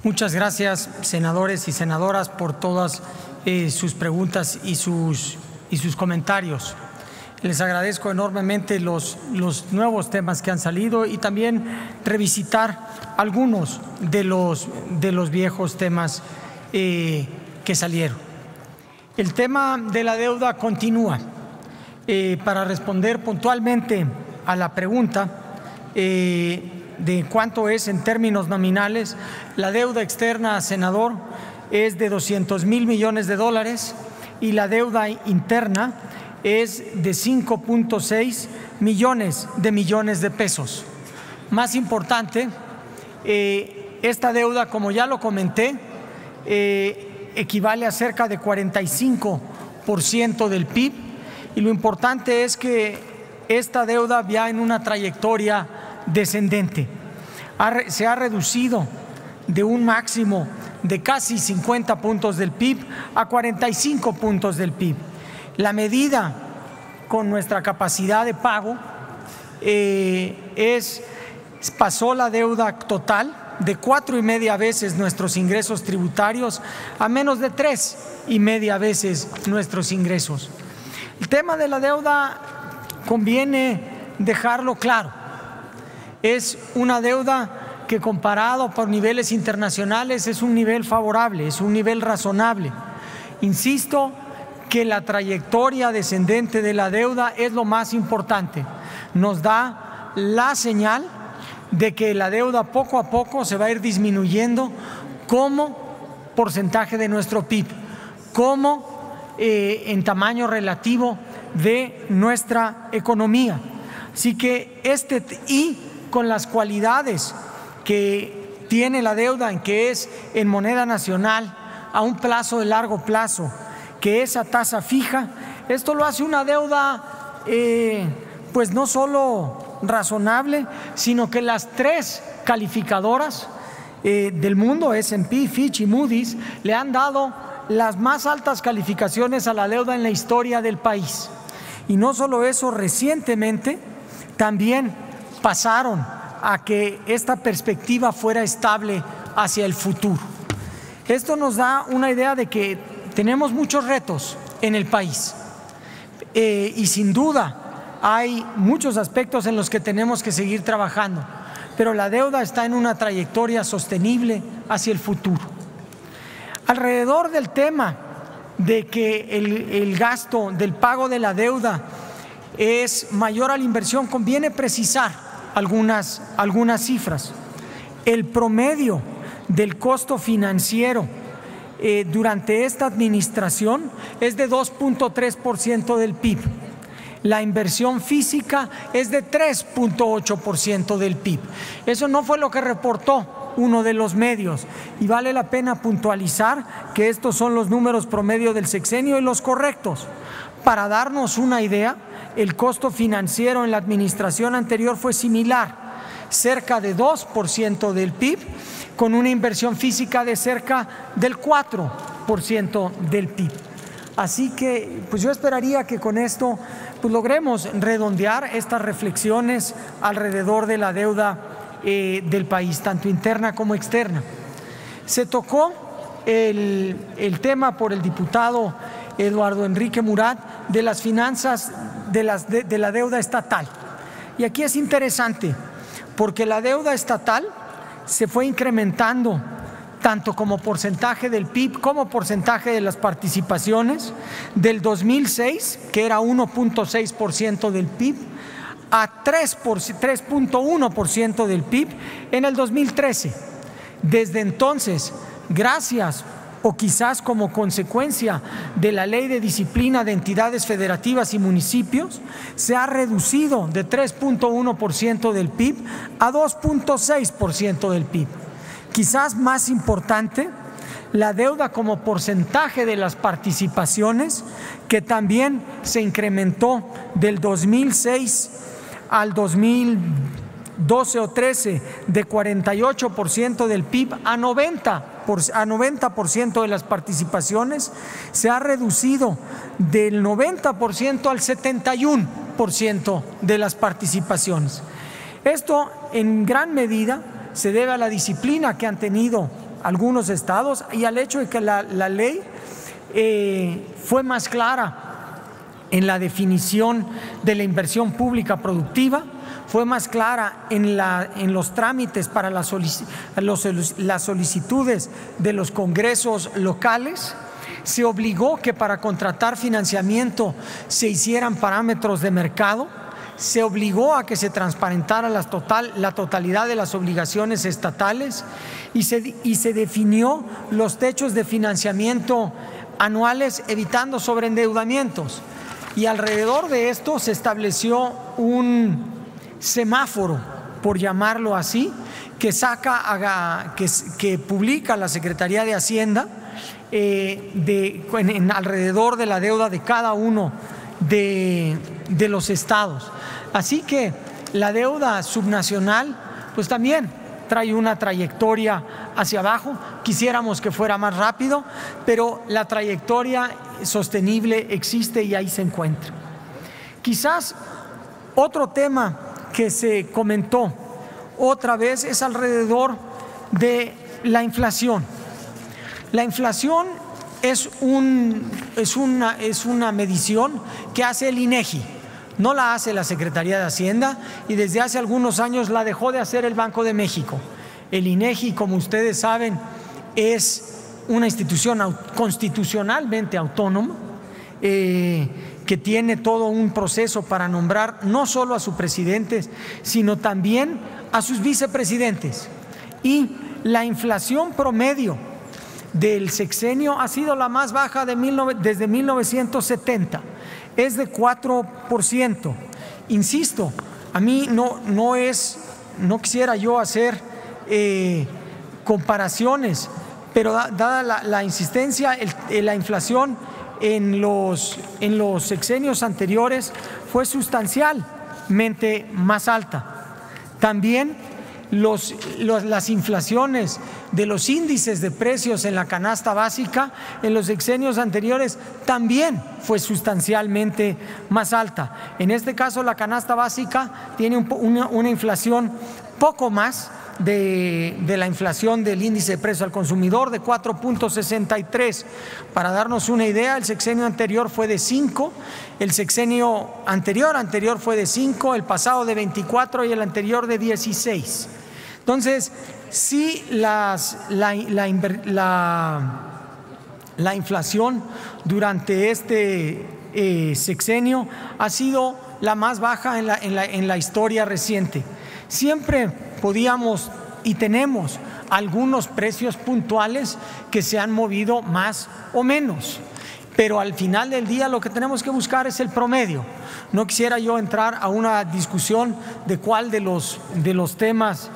Muchas gracias, senadores y senadoras, por todas sus preguntas y sus comentarios. Les agradezco enormemente los nuevos temas que han salido y también revisitar algunos de los viejos temas que salieron. El tema de la deuda continúa. Para responder puntualmente a la pregunta de cuánto es en términos nominales, la deuda externa, senador, es de 200,000 millones de dólares y la deuda interna es de 5.6 millones de pesos. Más importante, esta deuda, como ya lo comenté, equivale a cerca de 45% del PIB, y lo importante es que esta deuda va en una trayectoria descendente. Se ha reducido de un máximo de casi 50 puntos del PIB a 45 puntos del PIB. La medida con nuestra capacidad de pago pasó la deuda total de 4,5 veces nuestros ingresos tributarios a menos de 3,5 veces nuestros ingresos. El tema de la deuda conviene dejarlo claro. Es una deuda que, comparado por niveles internacionales, es un nivel favorable, es un nivel razonable. Insisto que la trayectoria descendente de la deuda es lo más importante. Nos da la señal de que la deuda poco a poco se va a ir disminuyendo como porcentaje de nuestro PIB, como en tamaño relativo de nuestra economía. Así que con las cualidades que tiene la deuda, en que es en moneda nacional a un plazo de largo plazo, que es a tasa fija, esto lo hace una deuda pues no solo razonable, sino que las 3 calificadoras del mundo, S&P, Fitch y Moody's, le han dado las más altas calificaciones a la deuda en la historia del país. Y no solo eso, recientemente también pasaron a que esta perspectiva fuera estable hacia el futuro. Esto nos da una idea de que tenemos muchos retos en el país y sin duda hay muchos aspectos en los que tenemos que seguir trabajando, pero la deuda está en una trayectoria sostenible hacia el futuro. Alrededor del tema de que el gasto del pago de la deuda es mayor a la inversión, conviene precisar algunas cifras. El promedio del costo financiero durante esta administración es de 2.3% del PIB. La inversión física es de 3.8% del PIB. Eso no fue lo que reportó uno de los medios, y vale la pena puntualizar que estos son los números promedio del sexenio y los correctos. Para darnos una idea, el costo financiero en la administración anterior fue similar, cerca de 2% del PIB, con una inversión física de cerca del 4% del PIB. Así que pues yo esperaría que con esto pues logremos redondear estas reflexiones alrededor de la deuda del país, tanto interna como externa. Se tocó el tema por el diputado Eduardo Enrique Murat de las finanzas de la deuda estatal. Y aquí es interesante porque la deuda estatal se fue incrementando tanto como porcentaje del PIB como porcentaje de las participaciones del 2006, que era 1.6% del PIB, a 3.1% del PIB en el 2013. Desde entonces, gracias o quizás como consecuencia de la Ley de Disciplina de Entidades Federativas y Municipios, se ha reducido de 3.1% del PIB a 2.6% del PIB. Quizás más importante, la deuda como porcentaje de las participaciones, que también se incrementó del 2006 al 2012 o 13 de 48% del PIB a 90% de las participaciones, se ha reducido del 90% al 71% de las participaciones. Esto en gran medida se debe a la disciplina que han tenido algunos estados y al hecho de que la ley fue más clara en la definición de la inversión pública productiva, fue más clara en los trámites para las solicitudes de los congresos locales. Se obligó que para contratar financiamiento se hicieran parámetros de mercado. Se obligó a que se transparentara la totalidad de las obligaciones estatales y se definió los techos de financiamiento anuales, evitando sobreendeudamientos. Y alrededor de esto se estableció un semáforo, por llamarlo así, que publica la Secretaría de Hacienda alrededor de la deuda de cada uno de los estados. Así que la deuda subnacional pues también trae una trayectoria hacia abajo. Quisiéramos que fuera más rápido, pero la trayectoria sostenible existe y ahí se encuentra. Quizás otro tema que se comentó otra vez es alrededor de la inflación. La inflación es una medición que hace el INEGI, no la hace la Secretaría de Hacienda, y desde hace algunos años la dejó de hacer el Banco de México. El INEGI, como ustedes saben, es una institución constitucionalmente autónoma que tiene todo un proceso para nombrar no solo a sus presidentes, sino también a sus vicepresidentes. Y la inflación promedio del sexenio ha sido la más baja desde 1970, es de 4%. Insisto, a mí no quisiera yo hacer comparaciones, pero dada la insistencia, la inflación en los sexenios anteriores fue sustancialmente más alta. También las inflaciones de los índices de precios en la canasta básica en los sexenios anteriores también fue sustancialmente más alta. En este caso, la canasta básica tiene una inflación poco más de la inflación del índice de precio al consumidor, de 4.63. Para darnos una idea, el sexenio anterior fue de 5, el sexenio anterior fue de 5, el pasado de 24 y el anterior de 16. Entonces, sí, la la inflación durante este sexenio ha sido la más baja en la historia reciente. Siempre podíamos y tenemos algunos precios puntuales que se han movido más o menos, pero al final del día lo que tenemos que buscar es el promedio. No quisiera yo entrar a una discusión de cuál de los temas,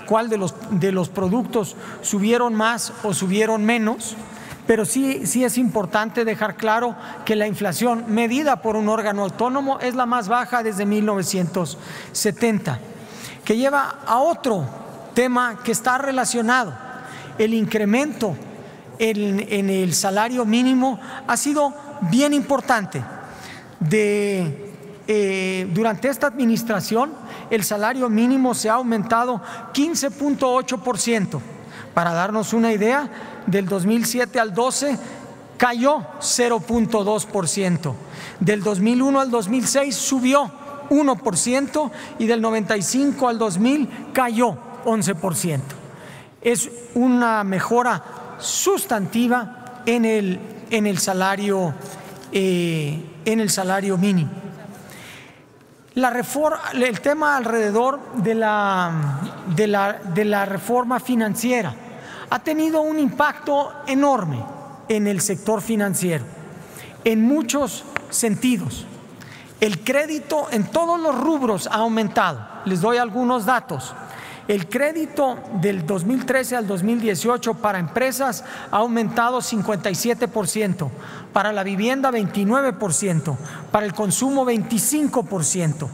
cuál de los productos subieron más o subieron menos, pero sí es importante dejar claro que la inflación medida por un órgano autónomo es la más baja desde 1970, que lleva a otro tema que está relacionado. El incremento en el salario mínimo ha sido bien importante. Durante esta administración, el salario mínimo se ha aumentado 15.8%. Para darnos una idea, del 2007 al 12 cayó 0.2%. Del 2001 al 2006 subió 1% y del 95 al 2000 cayó 11%. Es una mejora sustantiva en el salario mínimo. El tema alrededor de la reforma financiera ha tenido un impacto enorme en el sector financiero, en muchos sentidos. El crédito en todos los rubros ha aumentado. Les doy algunos datos. El crédito del 2013 al 2018 para empresas ha aumentado 57%, para la vivienda 29%, para el consumo 25%.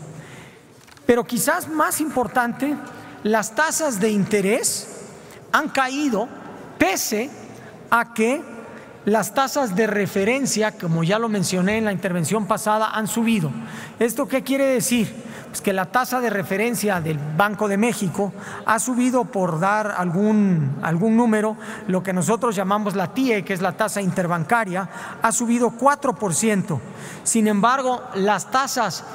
Pero quizás más importante, las tasas de interés han caído pese a que las tasas de referencia, como ya lo mencioné en la intervención pasada, han subido. ¿Esto qué quiere decir? Pues que la tasa de referencia del Banco de México ha subido, por dar algún número, lo que nosotros llamamos la TIE, que es la tasa interbancaria, ha subido 4%. Sin embargo, las tasas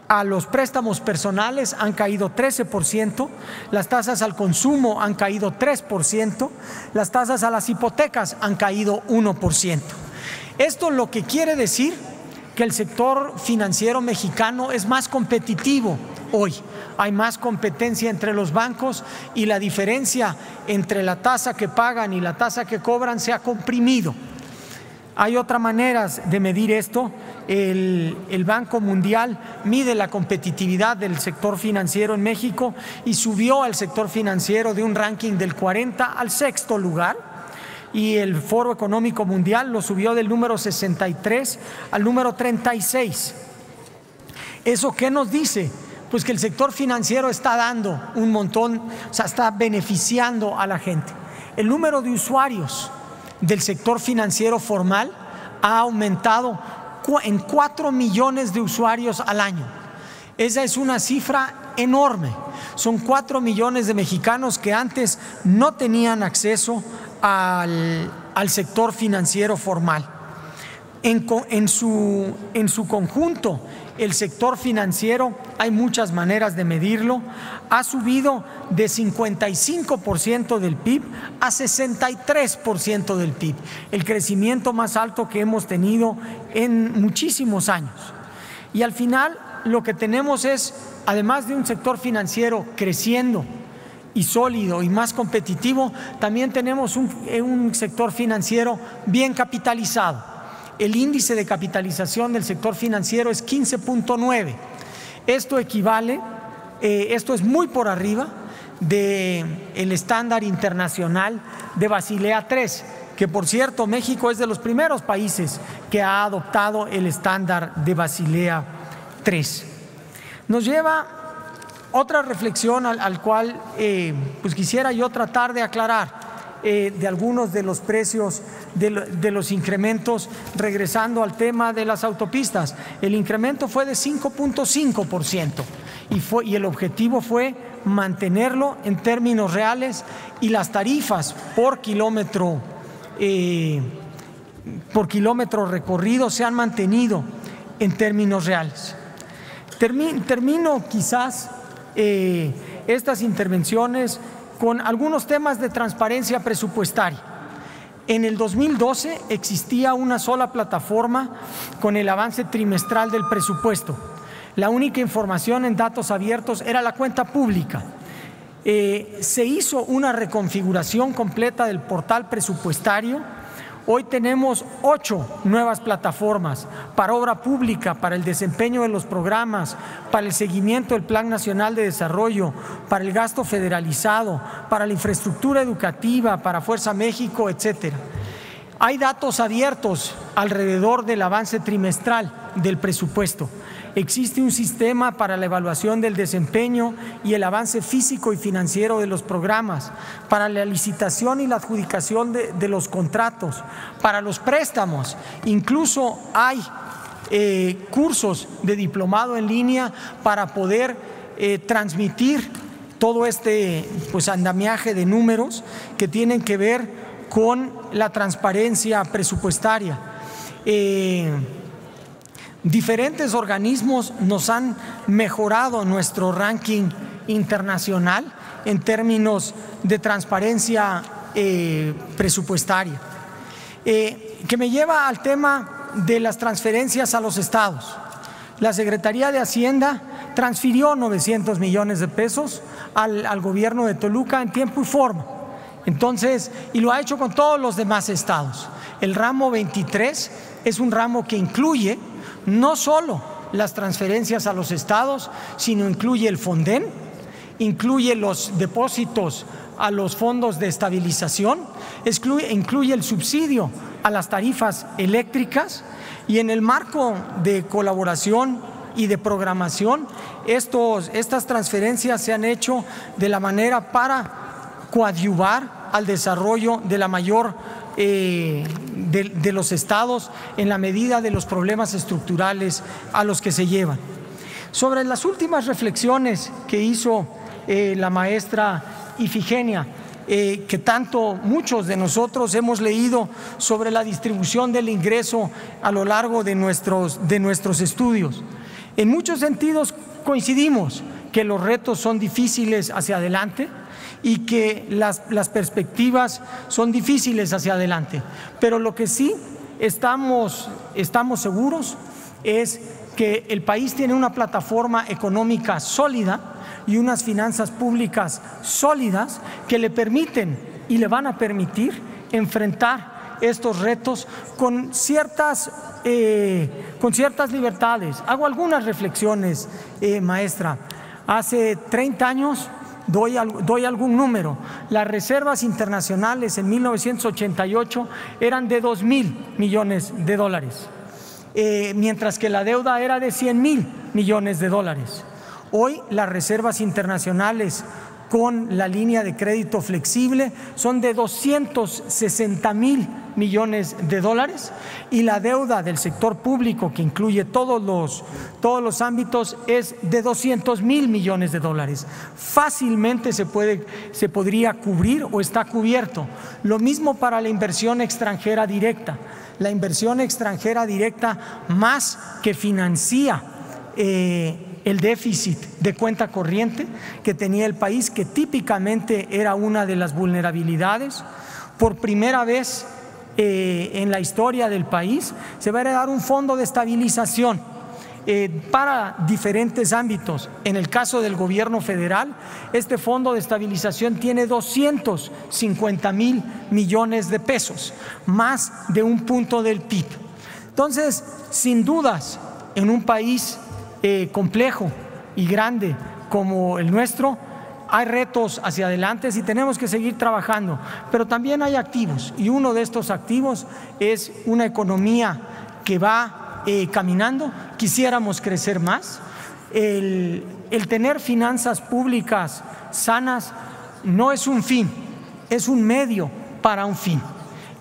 a los préstamos personales han caído 13%, las tasas al consumo han caído 3%, las tasas a las hipotecas han caído 1%. Esto lo que quiere decir que el sector financiero mexicano es más competitivo hoy. Hay más competencia entre los bancos y la diferencia entre la tasa que pagan y la tasa que cobran se ha comprimido. Hay otras maneras de medir esto. El Banco Mundial mide la competitividad del sector financiero en México y subió al sector financiero de un ranking del 40 al 6º lugar, y el Foro Económico Mundial lo subió del número 63 al número 36. ¿Eso qué nos dice? Pues que el sector financiero está dando un montón, o sea, está beneficiando a la gente. El número de usuarios del sector financiero formal ha aumentado en 4 millones de usuarios al año. Esa es una cifra enorme. Son 4 millones de mexicanos que antes no tenían acceso al sector financiero formal. En su conjunto, el sector financiero, hay muchas maneras de medirlo, ha subido de 55% del PIB a 63% del PIB, el crecimiento más alto que hemos tenido en muchísimos años. Y al final lo que tenemos es, además de un sector financiero creciendo y sólido y más competitivo, también tenemos un sector financiero bien capitalizado. El índice de capitalización del sector financiero es 15.9. Esto equivale, esto es muy por arriba del estándar internacional de Basilea III, que por cierto México es de los primeros países que ha adoptado el estándar de Basilea III. Nos lleva otra reflexión al cual pues quisiera yo tratar de aclarar. De algunos de los precios de los incrementos, regresando al tema de las autopistas. El incremento fue de 5.5% y el objetivo fue mantenerlo en términos reales, y las tarifas por kilómetro recorrido se han mantenido en términos reales. Termino quizás estas intervenciones con algunos temas de transparencia presupuestaria. En el 2012 existía una sola plataforma con el avance trimestral del presupuesto. La única información en datos abiertos era la cuenta pública. Se hizo una reconfiguración completa del portal presupuestario. Hoy tenemos 8 nuevas plataformas para obra pública, para el desempeño de los programas, para el seguimiento del Plan Nacional de Desarrollo, para el gasto federalizado, para la infraestructura educativa, para Fuerza México, etcétera. Hay datos abiertos alrededor del avance trimestral del presupuesto. Existe un sistema para la evaluación del desempeño y el avance físico y financiero de los programas, para la licitación y la adjudicación de los contratos, para los préstamos. Incluso hay cursos de diplomado en línea para poder transmitir todo este andamiaje de números que tienen que ver con la transparencia presupuestaria. Diferentes organismos nos han mejorado nuestro ranking internacional en términos de transparencia presupuestaria, que me lleva al tema de las transferencias a los estados. La Secretaría de Hacienda transfirió 900 millones de pesos al gobierno de Toluca en tiempo y forma. Entonces, y lo ha hecho con todos los demás estados. El ramo 23 es un ramo que incluye no solo las transferencias a los estados, sino incluye el Fonden, incluye los depósitos a los fondos de estabilización, incluye el subsidio a las tarifas eléctricas, y en el marco de colaboración y de programación, estas transferencias se han hecho de la manera para coadyuvar al desarrollo de la mayor de los estados en la medida de los problemas estructurales a los que se llevan. Sobre las últimas reflexiones que hizo la maestra Ifigenia, que muchos de nosotros hemos leído sobre la distribución del ingreso a lo largo de nuestros estudios. En muchos sentidos coincidimos que los retos son difíciles hacia adelante y que las perspectivas son difíciles hacia adelante. Pero lo que sí estamos seguros es que el país tiene una plataforma económica sólida y unas finanzas públicas sólidas que le permiten y le van a permitir enfrentar estos retos con ciertas libertades. Hago algunas reflexiones, maestra. Hace 30 años, doy algún número, las reservas internacionales en 1988 eran de 2,000 millones de dólares, mientras que la deuda era de 100,000 millones de dólares. Hoy las reservas internacionales con la línea de crédito flexible son de 260,000 millones de dólares y la deuda del sector público, que incluye todos los ámbitos, es de 200,000 millones de dólares. Fácilmente se podría cubrir o está cubierto. Lo mismo para la inversión extranjera directa. La inversión extranjera directa más que financia el déficit de cuenta corriente que tenía el país, que típicamente era una de las vulnerabilidades. Por primera vez en la historia del país se va a heredar un fondo de estabilización para diferentes ámbitos. En el caso del gobierno federal, este fondo de estabilización tiene 250,000 millones de pesos, más de un punto del PIB. Entonces, sin dudas, en un país complejo y grande como el nuestro, hay retos hacia adelante y tenemos que seguir trabajando, pero también hay activos, y uno de estos activos es una economía que va caminando. Quisiéramos crecer más. El tener finanzas públicas sanas no es un fin, es un medio para un fin.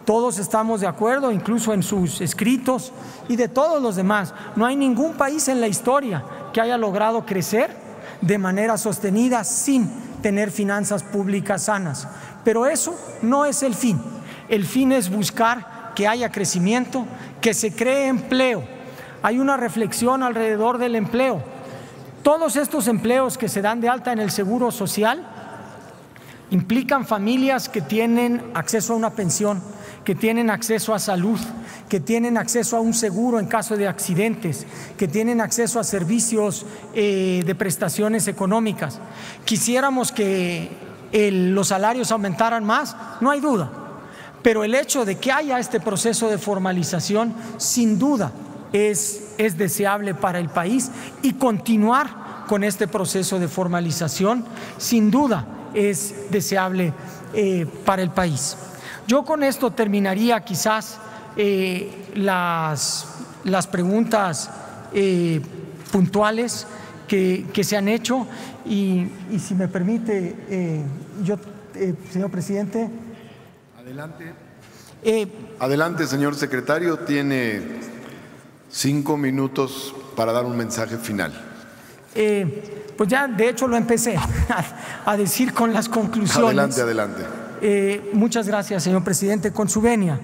Todos estamos de acuerdo, incluso en sus escritos y de todos los demás. No hay ningún país en la historia que haya logrado crecer de manera sostenida sin tener finanzas públicas sanas. Pero eso no es el fin. El fin es buscar que haya crecimiento, que se cree empleo. Hay una reflexión alrededor del empleo. Todos estos empleos que se dan de alta en el Seguro Social implican familias que tienen acceso a una pensión, que tienen acceso a salud, que tienen acceso a un seguro en caso de accidentes, que tienen acceso a servicios de prestaciones económicas. Quisiéramos que los salarios aumentaran más, no hay duda, pero el hecho de que haya este proceso de formalización sin duda es deseable para el país, y continuar con este proceso de formalización sin duda es deseable para el país. Yo con esto terminaría quizás las preguntas puntuales que se han hecho, y si me permite, señor presidente. Adelante. Adelante, señor secretario, tiene 5 minutos para dar un mensaje final. Pues ya de hecho lo empecé a decir con las conclusiones. Adelante. Muchas gracias, señor presidente. Con su venia,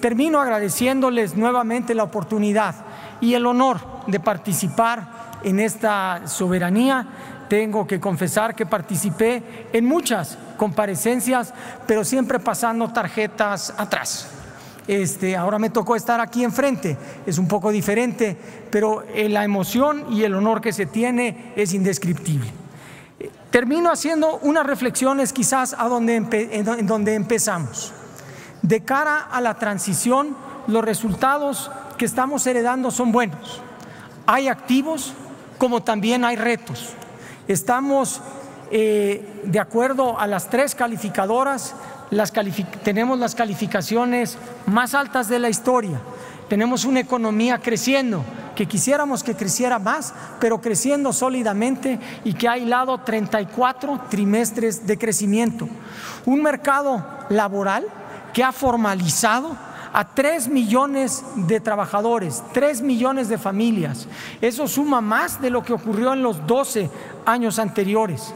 termino agradeciéndoles nuevamente la oportunidad y el honor de participar en esta soberanía. Tengo que confesar que participé en muchas comparecencias, pero siempre pasando tarjetas atrás. Ahora me tocó estar aquí enfrente, es un poco diferente, pero la emoción y el honor que se tiene es indescriptible. Termino haciendo unas reflexiones quizás en donde empezamos. De cara a la transición, los resultados que estamos heredando son buenos. Hay activos como también hay retos. Estamos de acuerdo a las 3 calificadoras, tenemos las calificaciones más altas de la historia. Tenemos una economía creciendo, que quisiéramos que creciera más, pero creciendo sólidamente, y que ha hilado 34 trimestres de crecimiento. Un mercado laboral que ha formalizado a 3 millones de trabajadores, 3 millones de familias. Eso suma más de lo que ocurrió en los 12 años anteriores.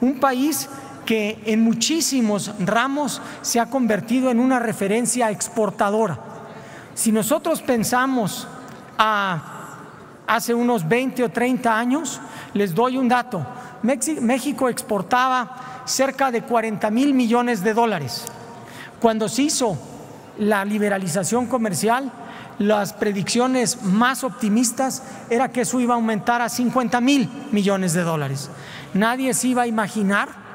Un país que en muchísimos ramos se ha convertido en una referencia exportadora. Si nosotros pensamos hace unos 20 o 30 años, les doy un dato. México exportaba cerca de 40,000 millones de dólares. Cuando se hizo la liberalización comercial, las predicciones más optimistas era que eso iba a aumentar a 50,000 millones de dólares. Nadie se iba a imaginar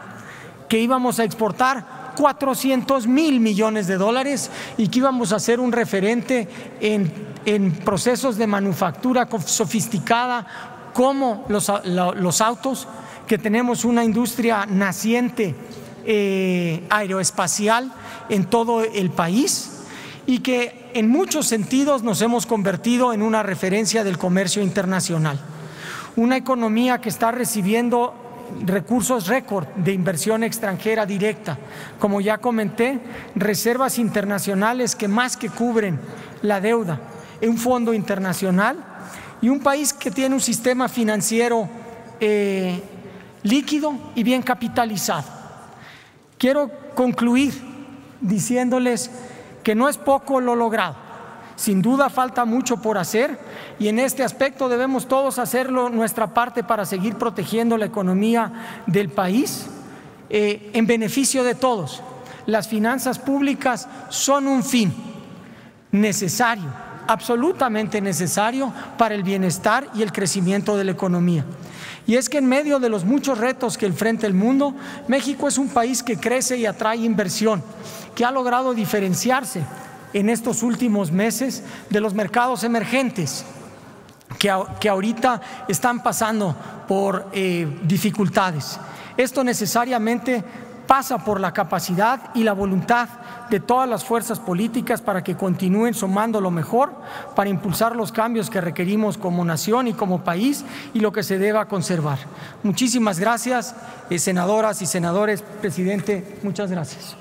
que íbamos a exportar 400,000 millones de dólares y que íbamos a ser un referente en procesos de manufactura sofisticada como los autos, que tenemos una industria naciente aeroespacial en todo el país, y que en muchos sentidos nos hemos convertido en una referencia del comercio internacional. Una economía que está recibiendo recursos récord de inversión extranjera directa, como ya comenté, reservas internacionales que más que cubren la deuda, un fondo internacional, y un país que tiene un sistema financiero líquido y bien capitalizado. Quiero concluir diciéndoles que no es poco lo logrado. Sin duda falta mucho por hacer, y en este aspecto debemos todos hacerlo nuestra parte para seguir protegiendo la economía del país en beneficio de todos. Las finanzas públicas son un fin necesario, absolutamente necesario para el bienestar y el crecimiento de la economía. Y es que en medio de los muchos retos que enfrenta el mundo, México es un país que crece y atrae inversión, que ha logrado diferenciarse en estos últimos meses de los mercados emergentes que ahorita están pasando por dificultades. Esto necesariamente pasa por la capacidad y la voluntad de todas las fuerzas políticas para que continúen sumando lo mejor para impulsar los cambios que requerimos como nación y como país, y lo que se deba conservar. Muchísimas gracias, senadoras y senadores. Presidente, muchas gracias.